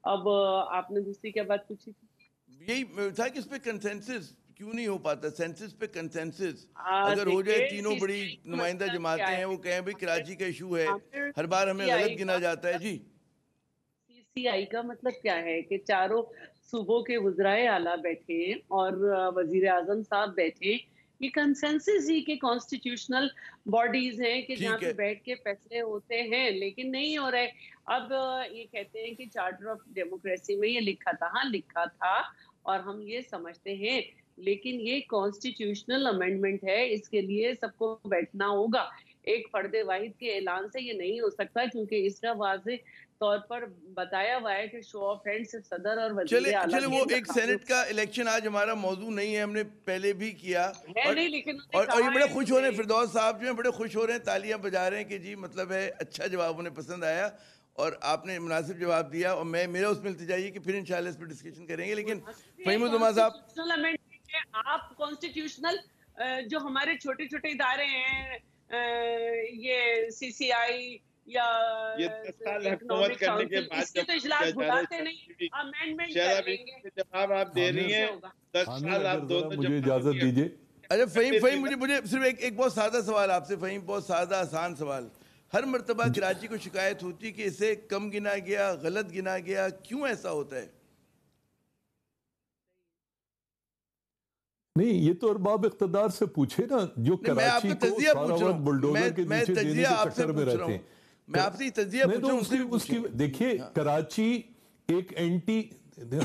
اب آپ نے دوسری کیا بات پوچھی تھی؟ یہی تھا کہ اس پہ کنسنسس کیوں نہیں ہو پاتا. سینسس پہ کنسنسس اگر ہو جائے، تینوں بڑی نمائندہ جماعتیں ہیں وہ کہیں بھائی کراچی کا ایشو ہے، ہر بار ہمیں غلط گنا جاتا ہے. جی سی سی آئی کا مطلب کیا ہے کہ چاروں صوبوں کے وزرائے اعلیٰ بیٹھے اور وزیر اعظم صاحب بیٹھے. یہ کنسنسس ہی کہ کانسٹیٹیوشنل باڈیز ہیں کہ جہاں پہ بیٹھ کے فیصلے ہوتے ہیں، لیکن نہیں ہو رہے. اب یہ کہتے ہیں کہ چارٹر آف ڈیموکریسی میں یہ لکھا تھا. ہاں لکھا تھا اور ہم یہ سمجھتے ہیں، لیکن یہ کانسٹیٹیوشنل امینڈمنٹ ہے، اس کے لیے سب کو بیٹھنا ہوگا. ایک فرد واحد کے اعلان سے یہ نہیں ہو سکتا کیونکہ اس کا واضح طور پر بتایا ہوا ہے کہ شو آف ہینڈ صرف صدر اور وزیر اعلیٰ. چلے وہ ایک سینٹ کا الیکشن آج ہمارا موضوع نہیں ہے، ہم نے پہلے بھی کیا اور یہ بڑے خوش ہو رہے ہیں. فردوس صاحب جو ہیں بڑے خوش ہو رہے ہیں، تالیاں بجا رہے ہیں کہ جی مطلب ہے اچھا جواب انہیں پسند آیا اور آپ نے مناسب جواب دیا. اور میرا اس میں التجا یہ کہ پھر انشاءاللہ اس پر ڈسکشن کریں گے. لیکن فہیم الزما صاحب، آپ کانسٹیٹیوشنل جو ہمارے چھوٹے چھوٹے ادارے ہیں، یہ سی سی آئی یا حکومت کرنے کے بعد تو اجلاس بلاتے نہیں، امینڈمنٹ کر لیں گے. جواب آپ دے رہی ہیں 10 سال آپ دونوں. مجھے اجازت دیجیے. اچھا فہیم مجھے صرف ایک بہت سادہ سوال آپ سے. فہیم بہت سادہ آسان سوال. ہر مرتبہ کراچی کو شکایت ہوتی کہ اسے کم گنا گیا، غلط گنا گیا، کیوں ایسا ہوتا ہے؟ نہیں یہ تو ارباب اقتدار سے پوچھے نا جو کراچی کو سارا وقت بلڈوزر کے نیچے دینے کے چکر میں رہتے ہیں. میں آپ سے تجزیہ پوچھوں. دیکھیے کراچی ایک اینٹی،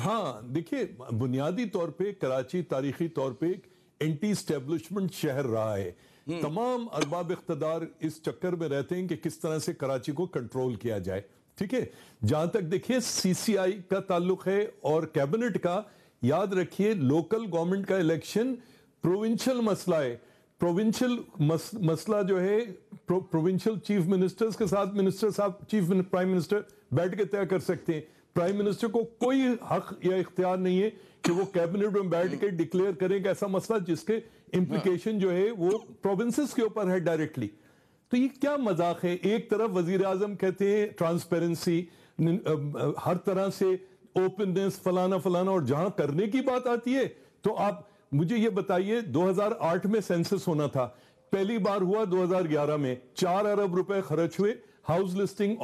ہاں دیکھیے بنیادی طور پہ کراچی تاریخی طور پہ ایک اینٹی اسٹیبلشمنٹ شہر رہا ہے. تمام ارباب اقتدار اس چکر میں رہتے ہیں کہ کس طرح سے کراچی کو کنٹرول کیا جائے. ٹھیک ہے، جہاں تک دیکھیے سی سی آئی کا تعلق ہے اور کیبنٹ کا، یاد رکھیے لوکل گورنمنٹ کا الیکشن پروونشل مسئلہ ہے. پروونشل مسئلہ جو ہے پروونشل چیف منسٹرز کے ساتھ منسٹر صاحب چیف پرائم منسٹر بیٹھ کے طے کر سکتے ہیں. پرائم منسٹر کو کوئی حق یا اختیار نہیں ہے کہ وہ کیبنٹ میں بیٹھ کے ڈکلیئر کریں کہ ایسا مسئلہ جس کے امپلیکیشن جو ہے وہ پروونسز کے اوپر ہے ڈائریکٹلی. تو یہ کیا مذاق ہے؟ ایک طرف وزیر اعظم کہتے ہیں ٹرانسپیرنسی، ہر طرح سے اوپننس، فلانا فلانا، اور جہاں کرنے کی بات آتی ہے تو آپ مجھے یہ بتائیے 2008 میں سینسس ہونا تھا، پہلی بار ہوا 2011 میں، 4 ارب روپے خرچ ہوئے، ہاؤس لسٹنگ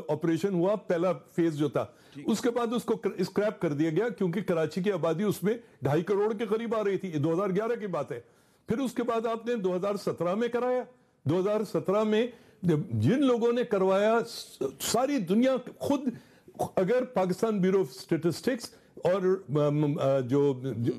آپریشن ہوا پہلا فیز جو تھا. اس کے بعد اس کو اسکریپ کر دیا گیا کیونکہ کراچی کی آبادی اس میں 2.5 کروڑ کے قریب آ رہی تھی. یہ 2011 کی بات ہے. پھر اس کے بعد آپ نے 2017 میں کرایا. 2017 میں جن لوگوں نے کروایا ساری دنیا، خود اگر پاکستان بیورو آف اسٹیٹسٹکس اور جو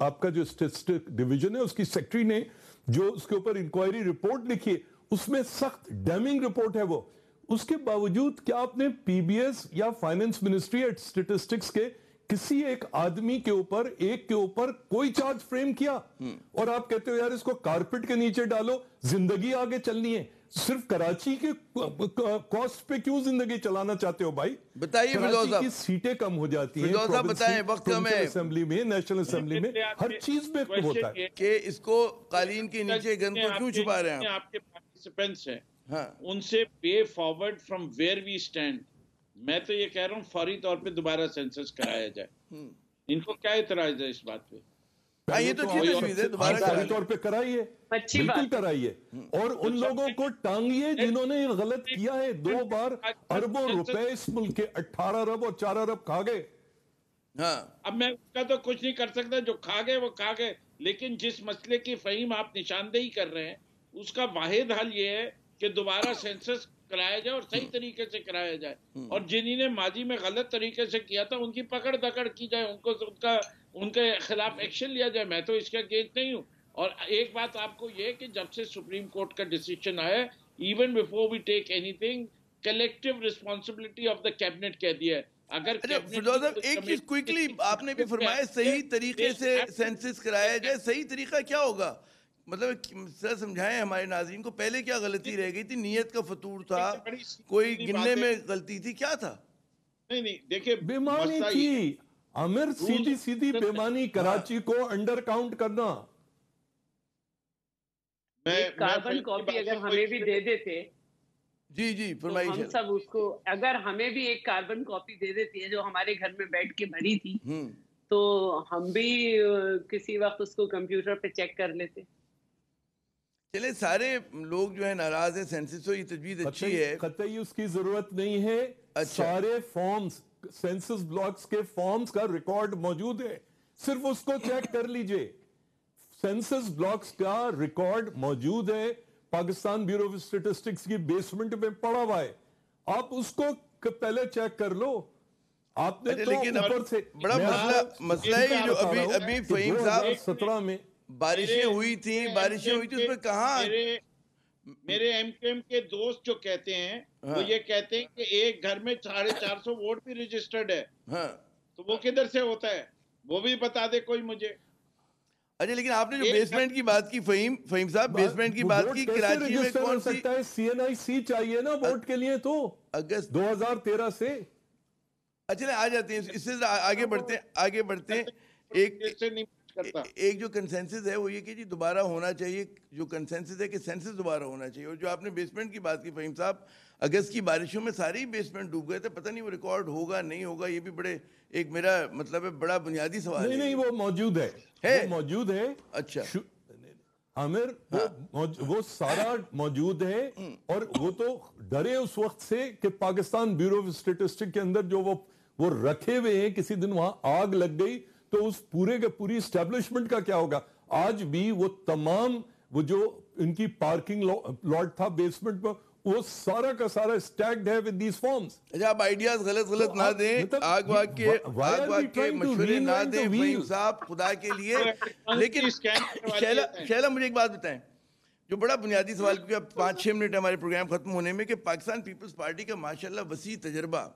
آپ کا جو اسٹیٹسٹک ڈویژن ہے اس کی سیکٹری نے جو اس کے اوپر انکوائری رپورٹ لکھی ہے اس میں سخت ڈیمنگ رپورٹ ہے وہ. اس کے باوجود کیا آپ نے پی بی ایس یا فائنانس منسٹری یا اسٹیٹسٹکس کے کسی ایک آدمی کے اوپر کوئی چارج فریم کیا؟ اور آپ کہتے ہو یار اس کو کارپٹ کے نیچے ڈالو, زندگی آگے چلنی ہے. صرف کراچی کے کاسٹ پہ کیوں زندگی چلانا چاہتے ہو بھائی؟ بتائیے فردوس صاحب, کی سیٹیں کم ہو جاتی ہیں فردوس صاحب بتائیں, وقت کم ہے, اسمبلی میں, نیشنل اسمبلی میں ہر چیز میں ہوتا ہے کہ اس کو قالین کے نیچے گن کو کیوں چھپا رہے ہیں آپ کے پارٹیسپینٹس ہیں ہاں ان سے pay forward from where we stand. میں تو یہ کہہ رہا ہوں فوری طور پہ دوبارہ سینسس کرایا جائے. ان کو کیا اعتراض ہے اس بات پہ؟ ہاں یہ تو اچھی تجویز ہے, دوبارہ فوری طور پہ کرائیے, بالکل کرائیے, اور ان لوگوں کو ٹانگیے جنہوں نے یہ غلط کیا ہے. 2 بار اربوں روپے اس ملک کے 18 ارب اور 4 ارب کھا گئے. ہاں اب میں اس کا تو کچھ نہیں کر سکتا, جو کھا گئے وہ کھا گئے, لیکن جس مسئلے کی فہیم آپ نشاندہی کر رہے ہیں اس کا واحد حل یہ ہے کہ دوبارہ سینسس کرایا جائے اور صحیح طریقے سے کرایا جائے, اور جنہوں نے ماضی میں غلط طریقے سے کیا تھا ان کی پکڑ دکڑ کی جائے, ان کے خلاف ایکشن لیا جائے. میں تو اس کے اگینسٹ نہیں ہوں. اور ایک بات آپ کو یہ کہ جب سے سپریم کورٹ کا ڈیسیژن آیا, even before we take anything, collective responsibility of the cabinet کہہ دیا ہے. اگر فردوس صاحب ایک چیز کوئکلی آپ نے بھی فرمایا صحیح طریقے سے سینسس کرایا جائے, صحیح طریقہ کیا ہوگا؟ مطلب سر سمجھائیں ہمارے ناظرین کو, پہلے کیا غلطی رہ گئی تھی؟ نیت کا فطور تھا, کوئی گننے میں غلطی تھی, کیا تھا؟ نہیں دیکھیں بےمانی تھی عامر, سیدھی بےمانی, کراچی کو انڈر کاؤنٹ کرنا. کاربن کاپی اگر ہمیں بھی دے دیتے, جی فرمائیے, ہم سب اس کو, اگر ہمیں بھی ایک کاربن کاپی دے دیتی ہے جو ہمارے گھر میں بیٹھ کے بھری تھی, تو ہم بھی کسی وقت اس کو کمپیوٹر پہ چیک کر لیتے. چلے سارے لوگ جو ہے ناراض ہیں سینسس, یہ تجویز اچھی ہے, قطعی اس کی ضرورت نہیں ہے. سارے فارمز, سینسس بلاکس کے فارمز کا ریکارڈ موجود ہے, صرف اس کو چیک کر لیجئے. سینسس بلاکس کا ریکارڈ موجود ہے, پاکستان بیورو آف اسٹیٹسٹکس کی بیسمنٹ میں پڑا ہوا ہے, آپ اس کو پہلے چیک کر لو. آپ نے تو اوپر سے بڑا مسئلہ ہے جو ابھی فہیم صاحب 17 میں بارشیں ہوئی تھیں اس میں کہاں میرے ایم کیو ایم کے دوست جو کہتے ہیں وہ یہ کہتے ہیں کہ ایک گھر میں 450 ووٹ بھی رجسٹرڈ ہے, تو وہ کدھر سے ہوتا ہے وہ بھی بتا دے کوئی مجھے. اچھا لیکن آپ نے جو بیسمنٹ کی بات کی فہیم صاحب, بیسمنٹ کی بات کی, کراچی میں کون سی سکتا ہے؟ سی این آئی سی چاہیے نا ووٹ کے لیے, تو اگست 2013 سے. اچھا آ جاتے ہیں, اس سے آگے بڑھتے ہیں. ایک جو کنسنسس ہے وہ یہ کہ جی دوبارہ ہونا چاہیے, جو کنسنسس ہے کہ سینسس دوبارہ ہونا چاہیے. اور جو آپ نے بیسمنٹ کی بات کی فہیم صاحب, اگست کی بارشوں میں سارے ہی بیسمنٹ ڈوب گئے تھے, پتہ نہیں وہ ریکارڈ ہوگا نہیں ہوگا, یہ بھی بڑے ایک میرا مطلب ہے بڑا بنیادی سوال ہے. نہیں وہ موجود ہے, وہ موجود ہے. اچھا عامر وہ سارا موجود ہے, اور وہ تو ڈرے اس وقت سے کہ پاکستان بیورو آف اسٹیٹسٹکس کے اندر جو وہ رکھے ہوئے ہیں, کسی دن وہاں آگ لگ گئی تو اس پورے کے پوری اسٹیبلشمنٹ کا کیا ہوگا. آج بھی وہ تمام وہ جو ان کی پارکنگ لاٹ تھا بیسمنٹ میں, وہ سارا کا سارا اسٹیکڈ ہے with these forms. اچھا آپ آئیڈیاز غلط نہ دیں, آگ واگ کے مشورے نہ دیں فہیم صاحب خدا کے لیے. لیکن شیلا مجھے ایک بات بتائیں, جو بڑا بنیادی سوال, کیونکہ اب 5-6 منٹ ہمارے پروگرام ختم ہونے میں, کہ پاکستان پیپلز پارٹی کا ماشاءاللہ وسیع تجربہ,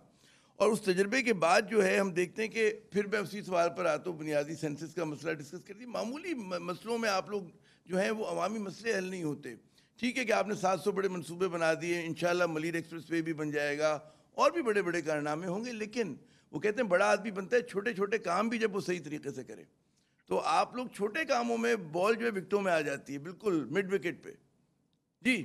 اور اس تجربے کے بعد جو ہے ہم دیکھتے ہیں کہ پھر میں اسی سوال پر آتا ہوں, بنیادی سینسس کا مسئلہ ڈسکس کرتی. معمولی مسئلوں میں آپ لوگ جو ہیں وہ عوامی مسئلے حل نہیں ہوتے. ٹھیک ہے کہ آپ نے 700 بڑے منصوبے بنا دیے, انشاءاللہ ملیر ایکسپریس وے بھی بن جائے گا, اور بھی بڑے بڑے کارنامے ہوں گے, لیکن وہ کہتے ہیں بڑا آدمی بنتا ہے چھوٹے چھوٹے کام بھی جب وہ صحیح طریقے سے کرے. تو آپ لوگ چھوٹے کاموں میں بال جو ہے وکٹوں میں آ جاتی ہے, بالکل مڈ وکٹ پہ. جی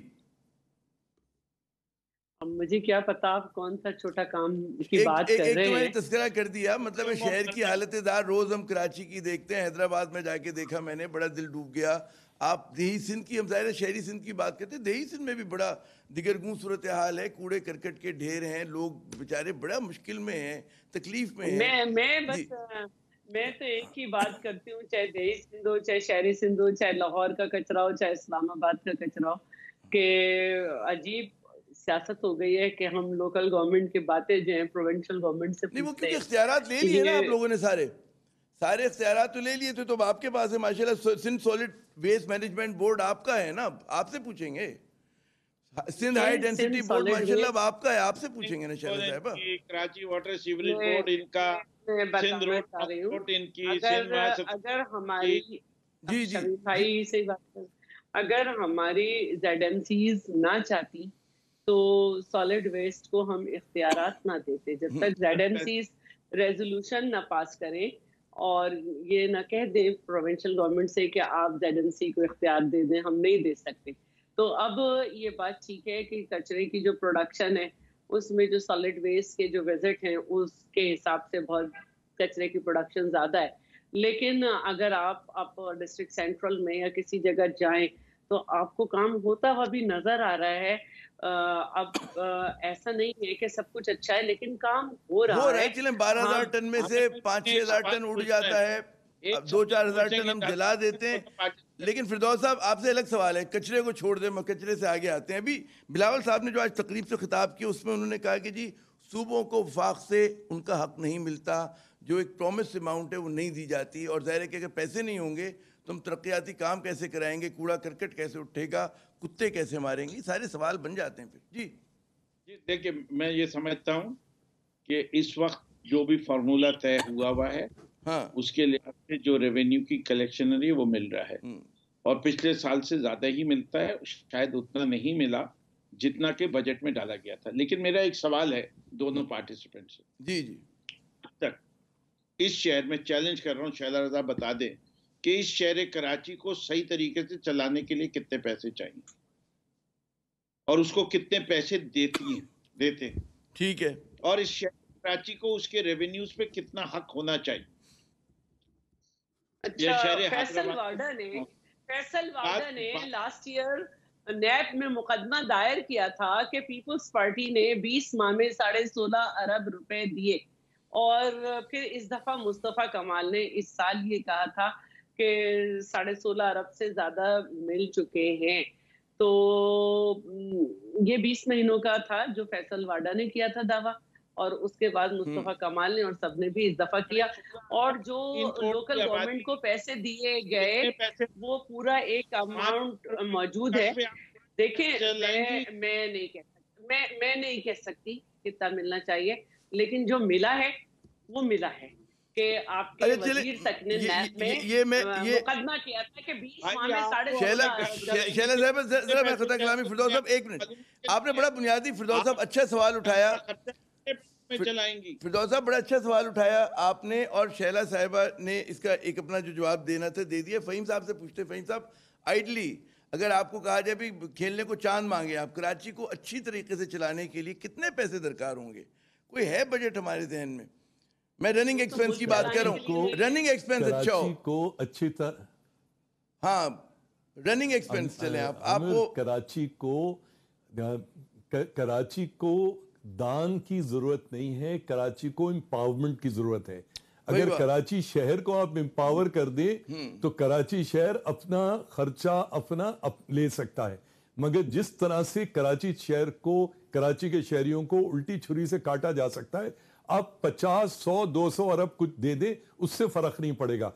مجھے کیا پتا آپ کون سا چھوٹا کام کی بات کر رہے ہیں. ایک تو میں نے تذکرہ کر دیا, مطلب شہر کی حالت دار روز ہم کراچی کی دیکھتے ہیں, حیدرآباد میں جا کے دیکھا میں نے, بڑا دل ڈوب گیا. آپ دیہی سندھ کی, ہم ظاہر ہے شہری سندھ کی بات کرتے ہیں, دیہی سندھ میں بھی بڑا دیگرگوں صورتحال ہے, کوڑے کرکٹ کے ڈھیر ہیں, لوگ بیچارے بڑا مشکل میں ہیں, تکلیف میں ہیں. میں تو ایک ہی بات کرتی ہوں, چاہے دیہی سندھ ہو, چاہے شہری سندھ ہو, چاہے لاہور کا کچرا ہو, چاہے اسلام آباد کا کچرا ہو, کہ عجیب سیاست ہو گئی ہے کہ ہم لوکل گورنمنٹ کی باتیں جو ہیں پروونشل گورنمنٹ سے نہیں, وہ کیونکہ اختیارات لے لیے نا آپ لوگوں نے سارے. سارے اختیارات تو لے لیے تھے، تو اب آپ کے پاس ہے ماشاءاللہ. Sindh solid waste management board آپ کا ہے نا، آپ سے پوچھیں گے. سندھ ہائی ڈینسٹی بورڈ ماشاءاللہ اب آپ کا ہے، آپ سے پوچھیں گے نا شیلا صاحبہ. کراچی واٹر سیوریج بورڈ ان کا، سندھ روڈ ٹرانسپورٹ ان کی، سندھ اگر ہماری جی شریف بھائی سے بات کریں، اگر ہماری ZMCs نہ چاہتی تو سالڈ ویسٹ کو ہم اختیارات نہ دیتے. جب تک ZMCs ریزولوشن نہ پاس کریں اور یہ نہ کہہ دیں پروونشل گورنمنٹ سے کہ آپ ZMC کو اختیار دے دیں، ہم نہیں دے سکتے. تو اب یہ بات ٹھیک ہے کہ کچرے کی جو پروڈکشن ہے اس میں جو سالڈ ویسٹ کے جو وزٹ ہیں اس کے حساب سے بہت کچرے کی پروڈکشن زیادہ ہے. لیکن اگر آپ ڈسٹرکٹ سینٹرل میں یا کسی جگہ جائیں تو آپ کو کام ہوتا ہوا بھی نظر آ رہا ہے. اب ایسا نہیں ہے کہ سب کچھ اچھا ہے، لیکن کام ہو رہا ہے. چلیں 12,000 ٹن میں سے 5-6 ہزار ٹن اڑ جاتا ہے، 2-4 ہزار ٹن ہم جلا دیتے ہیں. لیکن فردوس صاحب آپ سے الگ سوال ہے، کچرے کو چھوڑ دیں، کچرے سے آگے آتے ہیں. ابھی بلاول صاحب نے جو آج تقریب سے خطاب کیا اس میں انہوں نے کہا کہ جی صوبوں کو وفاق سے ان کا حق نہیں ملتا، جو ایک پرومس اماؤنٹ ہے وہ نہیں دی جاتی، اور ظاہر ہے کہ اگر پیسے نہیں ہوں گے تو ہم ترقیاتی کام کیسے کرائیں گے، کوڑا کرکٹ کیسے اٹھے گا، کتے کیسے ماریں گے، سارے سوال بن جاتے ہیں پھر. جی دیکھیں میں یہ سمجھتا ہوں کہ اس وقت جو بھی فارمولہ طے ہوا ہے اس کے لحاظ سے جو ریونیو کی کلیکشن ہے وہ مل رہا ہے، اور پچھلے سال سے زیادہ ہی ملتا ہے. شاید اتنا نہیں ملا جتنا کہ بجٹ میں ڈالا گیا تھا. لیکن میرا ایک سوال ہے دونوں پارٹیسپینٹ سے. جی اب تک اس شہر میں چیلنج کر رہا ہوں، شیلا رضا بتا دیں کہ اس شہر کراچی کو صحیح طریقے سے چلانے کے لیے کتنے پیسے چاہیے اور اس کو کتنے پیسے دیتے ہیں. ٹھیک ہے. اور اس شہر کراچی کو اس کے ریونیوز پہ کتنا حق ہونا چاہیے. فیصل واڈا نے لاسٹ ایئر نیب میں مقدمہ دائر کیا تھا کہ پیپلز پارٹی نے 20 ماہ میں 16.5 ارب روپے دیے، اور پھر اس دفعہ مصطفیٰ کمال نے اس سال یہ کہا تھا کہ 16.5 ارب سے زیادہ مل چکے ہیں. تو یہ 20 مہینوں کا تھا جو فیصل واڈا نے کیا تھا دعویٰ، اور اس کے بعد مصطفیٰ کمال نے اور سب نے بھی اس دفعہ کیا. اور جو لوکل گورنمنٹ کو پیسے دیے گئے وہ پورا ایک اماؤنٹ موجود ہے. دیکھیں میں نہیں کہہ سکتی کتنا ملنا چاہیے، لیکن جو ملا ہے وہ ملا ہے کہ آپ کے وزیر تک نے نیب میں مقدمہ کیا تھا کہ 20 ماہ میں 16.5 شیلا صاحب ذرا میں خطا کلامی. فردوس صاحب ایک منٹ، آپ نے بڑا بنیادی فردوس صاحب اچھا سوال اٹھایا. فردوس صاحب بڑا اچھا سوال اٹھایا آپ نے، اور شیلا صاحبہ نے اس کا ایک اپنا جو جواب دینا تھا دے دیا. فہیم صاحب سے پوچھتے. فہیم صاحب آئیڈلی اگر آپ کو کہا جائے بھی کھیلنے کو چاند مانگے، آپ کراچی کو اچھی طریقے سے چلانے کے لیے کتنے پیسے درکار ہوں گے؟ کوئی ہے بجٹ ہمارے ذہن میں؟ میں رننگ ایکسپینس کی بات کر رہا ہوں. رننگ ایکسپینس اچھا ہو کو اچھی طرح، ہاں رننگ ایکسپینس چلیں. آپ کو کراچی کو دان کی ضرورت نہیں ہے، کراچی کو امپاورمنٹ کی ضرورت ہے. اگر کراچی شہر کو آپ امپاور کر دیں تو کراچی شہر اپنا خرچہ اپنا لے سکتا ہے. مگر جس طرح سے کراچی شہر کو، کراچی کے شہریوں کو الٹی چھری سے کاٹا جا سکتا ہے، آپ 50 100 200 ارب کچھ دے دیں اس سے فرق نہیں پڑے گا.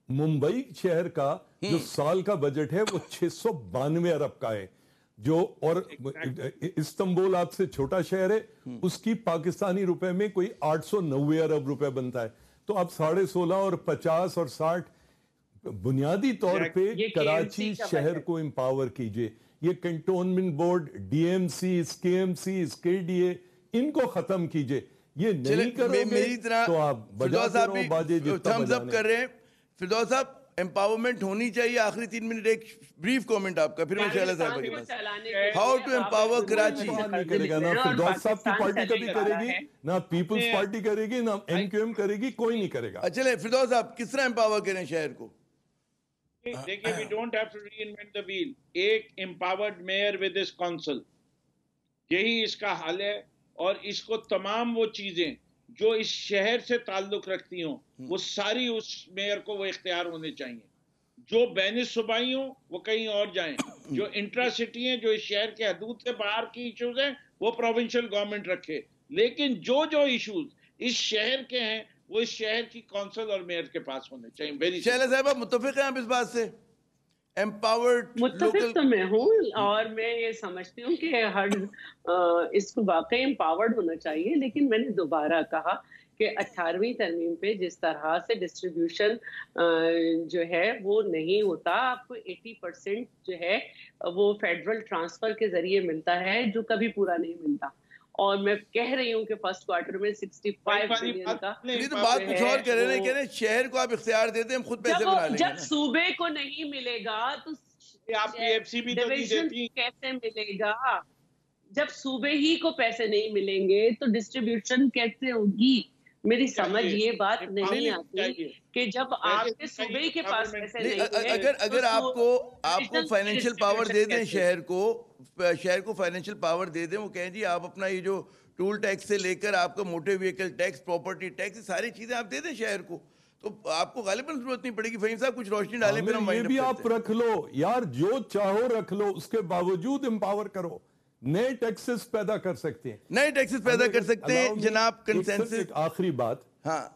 ممبئی شہر کا جو سال کا بجٹ ہے وہ 692 ارب کا ہے، جو اور استنبول آپ سے چھوٹا شہر ہے، اس کی پاکستانی روپے میں کوئی 890 ارب روپے بنتا ہے. تو آپ 16.5 اور 50 اور 60 بنیادی طور پہ کراچی شہر کو امپاور کیجئے. یہ cantonment board, D M C, K M C, کے ڈی اے، ان کو ختم کیجئے. یہ نہیں کرو گے تو آپ فردوس صاحب بھی تھمز اپ کر رہے ہیں. فردوس صاحب امپاورمنٹ ہونی چاہیے. آخری 3 منٹ ایک بریف کومنٹ آپ کا، پھر میں شیلا صاحب کے پاس. How to empower Karachi. نہیں کرے گا، نہ فردوس صاحب کی پارٹی کبھی کرے گی، نہ پیپلز پارٹی کرے گی، نہ ایم کیو ایم کرے گی، کوئی نہیں کرے گا. چلے فردوس صاحب کس طرح امپاور کریں شہر کو؟ دیکھیں we don't have to reinvent the wheel. ایک empowered mayor with his council، یہی اس کا حل ہے. اور اس کو تمام وہ چیزیں جو اس شہر سے تعلق رکھتی ہوں وہ ساری اس میئر کو وہ اختیار ہونے چاہیے. جو بین صوبائی ہوں وہ کہیں اور جائیں، جو انٹرا سٹی ہیں، جو اس شہر کے حدود سے باہر کی ایشوز ہیں وہ پروونشل گورنمنٹ رکھے. لیکن جو ایشوز اس شہر کے ہیں وہ اس شہر کی کونسل اور میئر کے پاس ہونے چاہیے. ویری شہلا صاحب آپ متفق ہیں آپ اس بات سے؟ امپاورڈ متفق تو میں ہوں، اور میں یہ سمجھتی ہوں کہ ہر اس کو واقعی امپاورڈ ہونا چاہیے. لیکن میں نے دوبارہ کہا کہ 18ویں ترمیم پہ جس طرح سے ڈسٹریبیوشن جو ہے وہ نہیں ہوتا. آپ کو 80% جو ہے وہ فیڈرل ٹرانسفر کے ذریعے ملتا ہے جو کبھی پورا نہیں ملتا. اور میں کہہ رہی ہوں کہ فرسٹ کوارٹر میں 65 بلین کا یہ تو بات کچھ اور کہہ رہے ہیں، کہہ رہے ہیں شہر کو آپ اختیار دیتے ہیں، ہم خود پیسے بنا لیں گے. جب صوبے کو نہیں ملے گا تو آپ پی ایف سی بھی تو نہیں ڈویژن دیتی. کیسے ملے گا؟ جب صوبے ہی کو پیسے نہیں ملیں گے تو ڈسٹریبیوشن کیسے ہوگی؟ میری سمجھ یہ بات نہیں آتی کہ جب آپ کے صوبے کے پاس پیسے نہیں ہیں، اگر آپ کو فائنینشیل پاور دے دیں شہر کو فائنینشیل پاور دے دیں، وہ کہیں جی آپ اپنا یہ جو ٹول ٹیکس سے لے کر آپ کا motor vehicle tax, property tax, ساری چیزیں آپ دے دیں شہر کو، تو آپ کو غالباً ضرورت نہیں پڑے گی. فہیم صاحب کچھ روشنی ڈالیں پھر ہم یہ بھی آپ رکھ لو یار، جو چاہو رکھ لو، اس کے باوجود امپاور کرو. نئے ٹیکسز پیدا کر سکتے ہیں، نئے ٹیکسز پیدا کر سکتے ہیں جناب. کنسنسس. ایک آخری بات، ہاں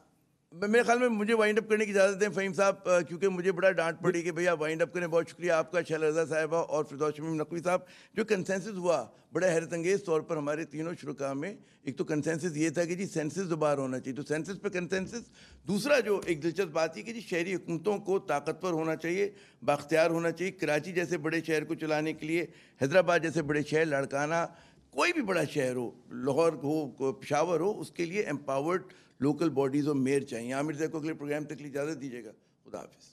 میرے خیال میں مجھے وائنڈ اپ کرنے کی اجازت دیں فہیم صاحب، کیونکہ مجھے بڑا ڈانٹ پڑی کہ بھیا وائنڈ اپ کریں. بہت شکریہ آپ کا شہلا رضا صاحبہ اور فردوس شمیم نقوی صاحب. جو کنسنسس ہوا بڑا حیرت انگیز طور پر ہمارے تینوں شرکاء میں، ایک تو کنسنسس یہ تھا کہ جی سینسس دوبارہ ہونا چاہیے، تو سینسس پہ کنسنسس. دوسرا جو ایک دلچسپ بات یہ کہ جی شہری حکومتوں کو طاقتور ہونا چاہیے، بااختیار ہونا چاہیے. کراچی جیسے بڑے شہر کو چلانے کے لیے، حیدرآباد جیسے بڑے شہر، لاڑکانہ، کوئی بھی بڑا شہر ہو، لاہور ہو، پشاور ہو، اس کے لیے امپاورڈ لوکل باڈیز اور میئر چاہیے. عامر صاحب کو اگلے پروگرام تک اجازت دیجیے گا. خدا حافظ.